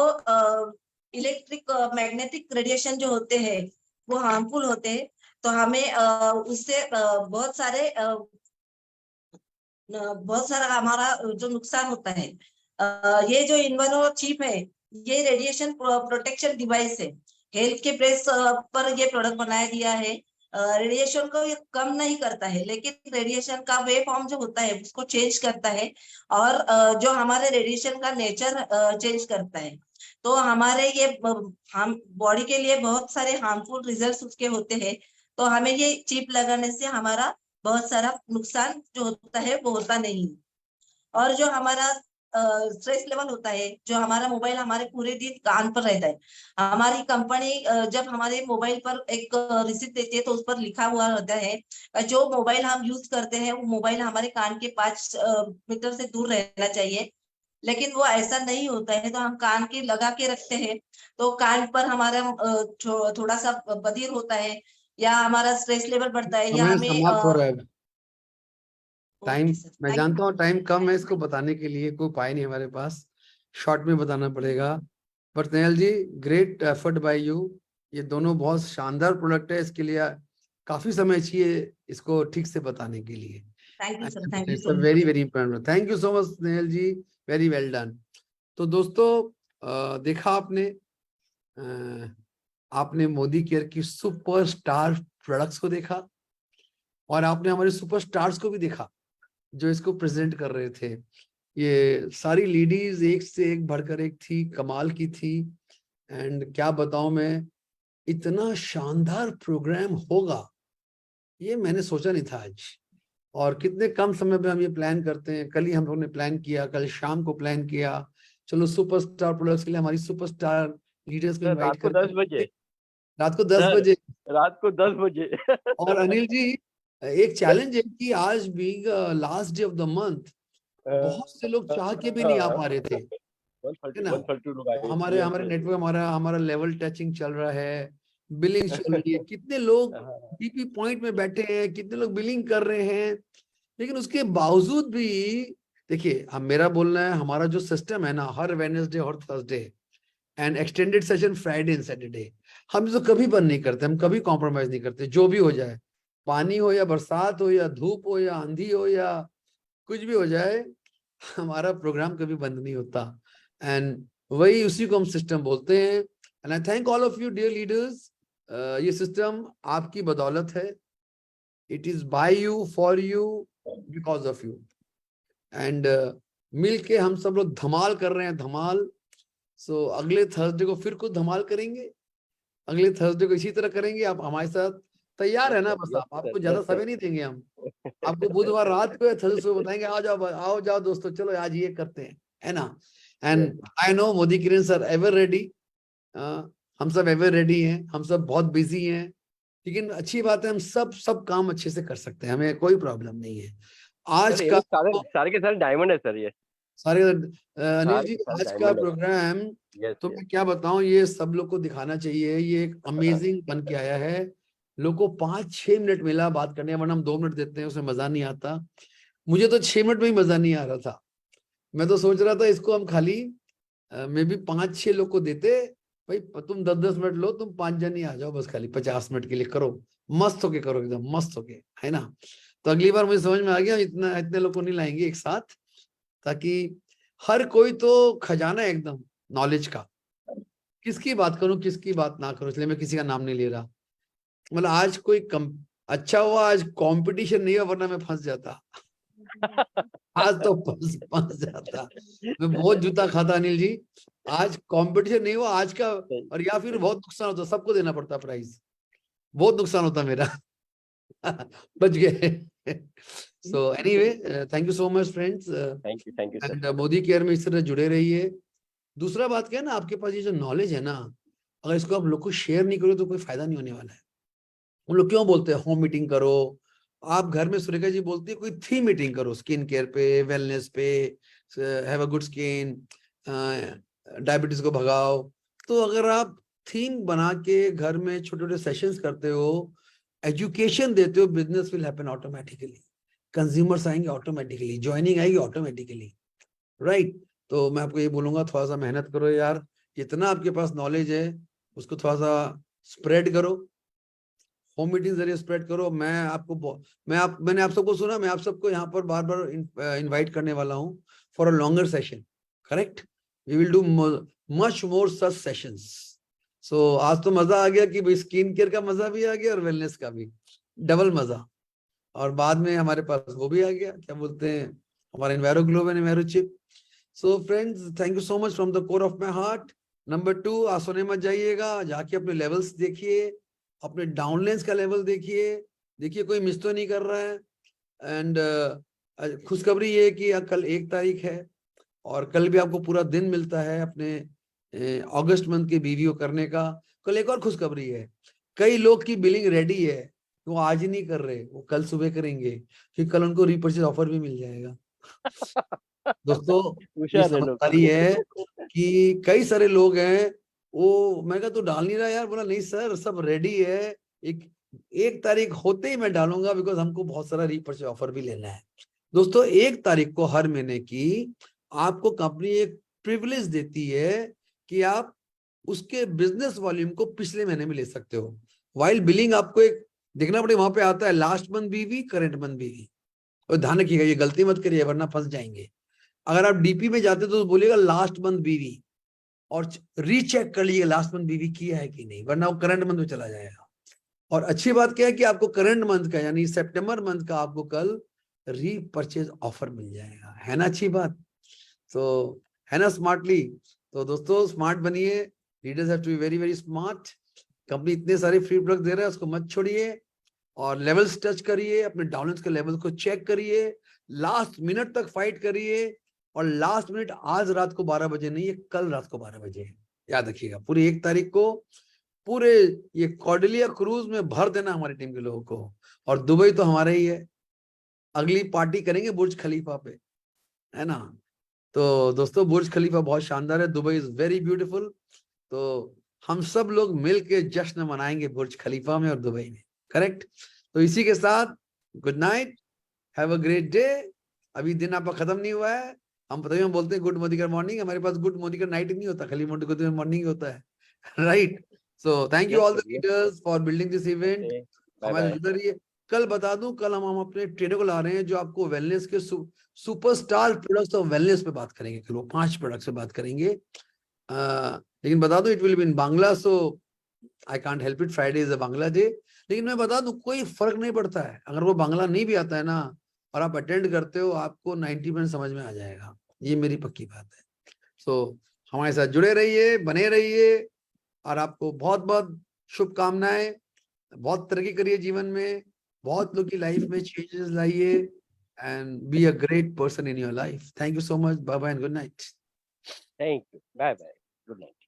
Speaker 14: इलेक्ट्रिक मैग्नेटिक रेडिएशन जो होते हैं वो हार्मफुल होते हैं, तो हमें उससे बहुत सारा हमारा जो नुकसान होता है। ये जो इन्वर्नो चिप है ये रेडिएशन प्रोटेक्शन डिवाइस है। हेल्थ के बेस पर ये प्रोडक्ट बनाया गया है। रेडिएशन को ये कम नहीं करता है, लेकिन रेडिएशन का वेव फॉर्म जो होता है उसको चेंज करता है, और जो हमारे रेडिएशन का नेचर चेंज करता है। तो हमारे ये हम बॉडी के लिए बहुत सारे हार्मफुल रिजल्ट्स उसके होते हैं। तो हमें ये चिप लगाने से हमारा बहुत सारा नुकसान जो होता है वो होता नहीं। और जो हमारा स्ट्रेस लेवल होता है, जो हमारा मोबाइल हमारे पूरे दिन कान पर रहता है, हमारी कंपनी जब हमारे मोबाइल पर एक रिसीप्ट देती है तो उस पर लिखा हुआ होता है जो मोबाइल हम यूज करते हैं वो मोबाइल हमारे कान के 5 मीटर से दूर रहना चाहिए। लेकिन वो ऐसा नहीं होता है, तो हम कान के लगा के रखते हैं, तो कान पर हमारा थोड़ा सा बधिर होता है, या हमारा स्ट्रेस लेवल बढ़ता है, या हमें
Speaker 5: समाप्त हो रहा है टाइम। मैं जानता हूँ टाइम कम है, इसको बताने के लिए कोई उपाय नहीं हमारे पास, शॉर्ट में बताना पड़ेगा। But Snehal ji, great effort by you. ये दोनों बहुत शानदार प्रोडक्ट है, इसके लिए काफी समय चाहिए इसको ठीक से बताने के लिए।
Speaker 14: Thank you sir, thank you so much.
Speaker 5: Very very important, thank you so much Snehal ji, very well done. तो दोस्तों देखा आपने मोदी केयर की सुपरस्टार प्रोडक्ट्स को देखा, और आपने हमारे सुपरस्टार्स को भी देखा जो इसको प्रेजेंट कर रहे थे। ये सारी लेडीज एक से एक बढ़कर एक थी, कमाल की थी। एंड क्या बताऊं मैं, इतना शानदार प्रोग्राम होगा ये मैंने सोचा नहीं था आज। और कितने कम समय में हम ये प्लान करते हैं। कल ही हम लोगों ने प्लान किया, कल शाम को प्लान किया, चलो सुपरस्टार प्रोडक्ट्स के लिए हमारी सुपरस्टार लीडर्स को इनवाइट
Speaker 4: रात को 10 बजे
Speaker 5: रात को 10
Speaker 4: सर,
Speaker 5: बजे
Speaker 4: रात को 10 बजे
Speaker 5: और अनिल जी एक चैलेंज है कि आज भी last day of the month बहुत से लोग चाह के भी नहीं आ पा रहे थे, है ना।
Speaker 4: 130 लोग आए।
Speaker 5: हमारे हमारे नेटवर्क हमारा लेवल टचिंग चल रहा है, बिलिंग चल रही है, कितने लोग बीपी पॉइंट में बैठे हैं, कितने लोग बिलिंग कर रहे हैं। लेकिन उसके बावजूद भी देखिए, हम मेरा बोलना है, हमारा जो सिस्टम है ना, हर वेडनेसडे और Thursday and extended session Friday and Saturday, हम तो कभी बंद नहीं करते, हम कभी कॉम्प्रोमाइज नहीं करते। जो भी हो जाए, पानी हो या बरसात हो या धूप हो या आंधी हो या कुछ भी हो जाए, हमारा प्रोग्राम कभी बंद नहीं होता। एंड वही उसी को हम सिस्टम बोलते हैं। And I thank all of you dear leaders. ये सिस्टम आपकी बदौलत है। It is by you, for you, because of you. And मिल के हम सब लोग धमाल कर रहे हैं, धमाल। सो अगले थर्सडे को फिर कुछ धमाल करेंगे, अगले थर्सडे को इसी तरह करेंगे। आप हमारे साथ तैयार है ना? बस आपको ज्यादा समय नहीं देंगे हम। आपको बुधवार रात को या थर्सडे सुबह बताएंगे, आओ जाओ दोस्तों, चलो आज ये करते हैं, है ना। And I know Modi Kiran sir ever ready, हम सब एवर रेडी हैं, हम सब बहुत बिजी हैं। लेकिन अच्छी बात है, हम सब काम अच्छे से कर सकते हैं, हमें कोई प्रॉब्लम नहीं है। आज का
Speaker 4: सारे के सारे डायमंड है सर, ये
Speaker 5: सारे अनिल जी आज का प्रोग्राम तो मैं क्या बताऊं, ये सब लोग को दिखाना चाहिए। ये एक अमेजिंग बन के आया है। लोग को 5-6 मिनट मिला बात करने, वरना हम 2 मिनट देते हैं, उसमें मजा नहीं आता। मुझे तो 6 मिनट में ही मजा नहीं आ रहा था। मैं तो सोच रहा था इसको हम खाली मे भी 5-6 लोग को देते। भाई तुम 10-10 मिनट लो, तुम 5 जन ही आ जाओ, बस खाली 50 मिनट के लिए करो, मस्त होके करो, एकदम मस्त होके, है ना। तो अगली बार मुझे समझ में आ गया, इतने लोग को नहीं लाएंगे एक साथ, ताकि हर कोई तो खजाना है एकदम नॉलेज का। किसकी बात करूं, किसकी बात ना करूं, इसलिए मैं किसी का नाम नहीं ले रहा। मतलब आज कोई अच्छा हुआ आज कंपटीशन नहीं है, वरना मैं फंस जाता। आज तो फंस जाता, मैं बहुत जूता खाता अनिल जी। आज कंपटीशन नहीं हुआ आज का, और या फिर बहुत नुकसान होता, सबको देना पड़ता प्राइज, बहुत नुकसान होता मेरा। बच गए। So anyway, thank you so much friends.
Speaker 4: Thank you
Speaker 5: and Modi care में इस तरह जुड़े रहिए। दूसरा बात क्या है ना, आपके पास ये जो नॉलेज है ना, अगर इसको आप लोग को शेयर नहीं करो तो कोई फायदा नहीं होने वाला है। उन लोग क्यों बोलते हैं होम मीटिंग करो, आप घर में सुरेखा जी बोलती है कोई थीम मीटिंग करो, स्किन केयर पे, वेलनेस पे, have a good skin, diabetes को भगाओ। तो अगर आप थीम बना के घर में छोटे छोटे सेशंस करते हो, एजुकेशन देते हो, business will happen automatically, consumers आएंगे ऑटोमेटिकली, ज्वाइनिंग आएगी ऑटोमेटिकली, राइट। तो मैं आपको ये बोलूंगा, थोड़ा सा मेहनत करो यार, जितना आपके पास नॉलेज है उसको थोड़ा सा स्प्रेड करो, होम मीटिंग जरिए स्प्रेड करो। मैंने आप सबको सुना, मैं आप सबको यहाँ पर बार बार इनवाइट करने वाला हूँ for a longer session, correct. We will do much more such sessions. So आज तो मजा आ गया कि भाई स्किन केयर का मजा भी आ गया और वेलनेस का भी, डबल मजा। और बाद में हमारे पास वो भी आ गया, क्या बोलते हैं, हमारा इन्वायरो globe and इन्वायरो chip. So friends, thank you so much from the core of my heart. Number 2, आज सोने मत जाइएगा, जाके अपने लेवल्स देखिए, अपने डाउनलाइंस का लेवल देखिए कोई मिस तो नहीं कर रहा है। एंड खुशखबरी ये है कि कल 1 तारीख है और कल भी आपको पूरा दिन मिलता है अपने अगस्त मंथ की बीवीओ करने का। कल एक और खुशखबरी है, कई लोग की बिलिंग रेडी है, वो आज ही नहीं कर रहे, वो कल सुबह करेंगे, क्योंकि कल उनको रीपर्चेज ऑफर भी मिल जाएगा। दोस्तों ये समझदारी है कि कई सारे लोग हैं, वो मैं कहा तो डाल नहीं रहा यार, बोला नहीं सर सब रेडी है, 1 तारीख होते ही मैं डालूंगा, बिकॉज हमको बहुत सारा रीपर्चेज ऑफर भी लेना है। दोस्तों 1 तारीख को हर महीने की आपको कंपनी एक प्रिविलेज देती है कि आप उसके बिजनेस वॉल्यूम को पिछले महीने में ले सकते हो। वाइल बिलिंग आपको एक देखना पड़ेगा, वहां पे आता है लास्ट मंथ बीवी, करंट मंथ बीवी। और ध्यान रखिएगा ये गलती मत करिए, वरना फंस जाएंगे। अगर आप डीपी में जाते तो बोलिएगा लास्ट मंथ बीवी, और रीचेक कर लीजिए लास्ट मंथ बीवी किया है कि नहीं, वरना वो करंट मंथ में चला जाएगा। और अच्छी बात क्या है कि आपको करंट मंथ का यानी सितंबर मंथ का आपको कल रीपरचेज ऑफर मिल जाएगा, है ना अच्छी बात। So है ना स्मार्टली। तो दोस्तों स्मार्ट बनिए, leaders have to be very very smart. Company इतने सारे फ्री प्रोडक्ट दे रहा है, उसको मत छोड़िए और लेवल्स टच करिए, अपने डाउनलोड्स के लेवल को चेक करिए, लास्ट मिनट तक फाइट करिए। और लास्ट मिनट आज रात को 12 बजे नहीं है, कल रात को 12 बजे है, याद रखिएगा। पूरी 1 तारीख को पूरे ये कॉर्डेलिया क्रूज में भर देना हमारी टीम के लोगों को। और दुबई तो हमारा ही है, अगली पार्टी करेंगे बुर्ज खलीफा पे, है ना। तो दोस्तों बुर्ज खलीफा बहुत शानदार है, दुबई इज वेरी ब्यूटीफुल। तो हम सब लोग मिलके जश्न मनाएंगे बुर्ज खलीफा में और दुबई में, करेक्ट। तो इसी के साथ good night, have a great day. अभी दिन आपका खत्म नहीं हुआ है। हम पता ही हम बोलते हैं गुड मोदी का मॉर्निंग, हमारे पास गुड मोदी का नाइट नहीं होता, खाली मोदी मॉर्निंग होता है, right. So thank you all the leaders for building this event. हमारे जुड़े रहिए। कल बता दूं, कल हम अपने ट्रेनर को ला रहे हैं जो आपको वेलनेस के सुपरस्टार प्रोडक्ट्स ऑफ वेलनेस पे बात करेंगे। कल वो 5 प्रोडक्ट्स पे बात करेंगे। लेकिन बता दूं it will be in Bangla, so I can't help it, Friday is a Bangla day. लेकिन मैं बता दूं कोई फर्क नहीं पड़ता है, अगर वो बांग्ला नहीं भी आता है ना और आप अटेंड करते हो, आपको 90% समझ में आ जाएगा, ये मेरी पक्की बात है। सो हमारे साथ जुड़े रहिए, बने रहिए और आपको बहुत बहुत शुभकामनाएं। बहुत तरक्की करिए जीवन में, बहुत लोग की लाइफ में चेंजेस लाइए and be a great person in your life. Thank you so much, bye bye and good night.
Speaker 15: Thank you, bye bye, good night.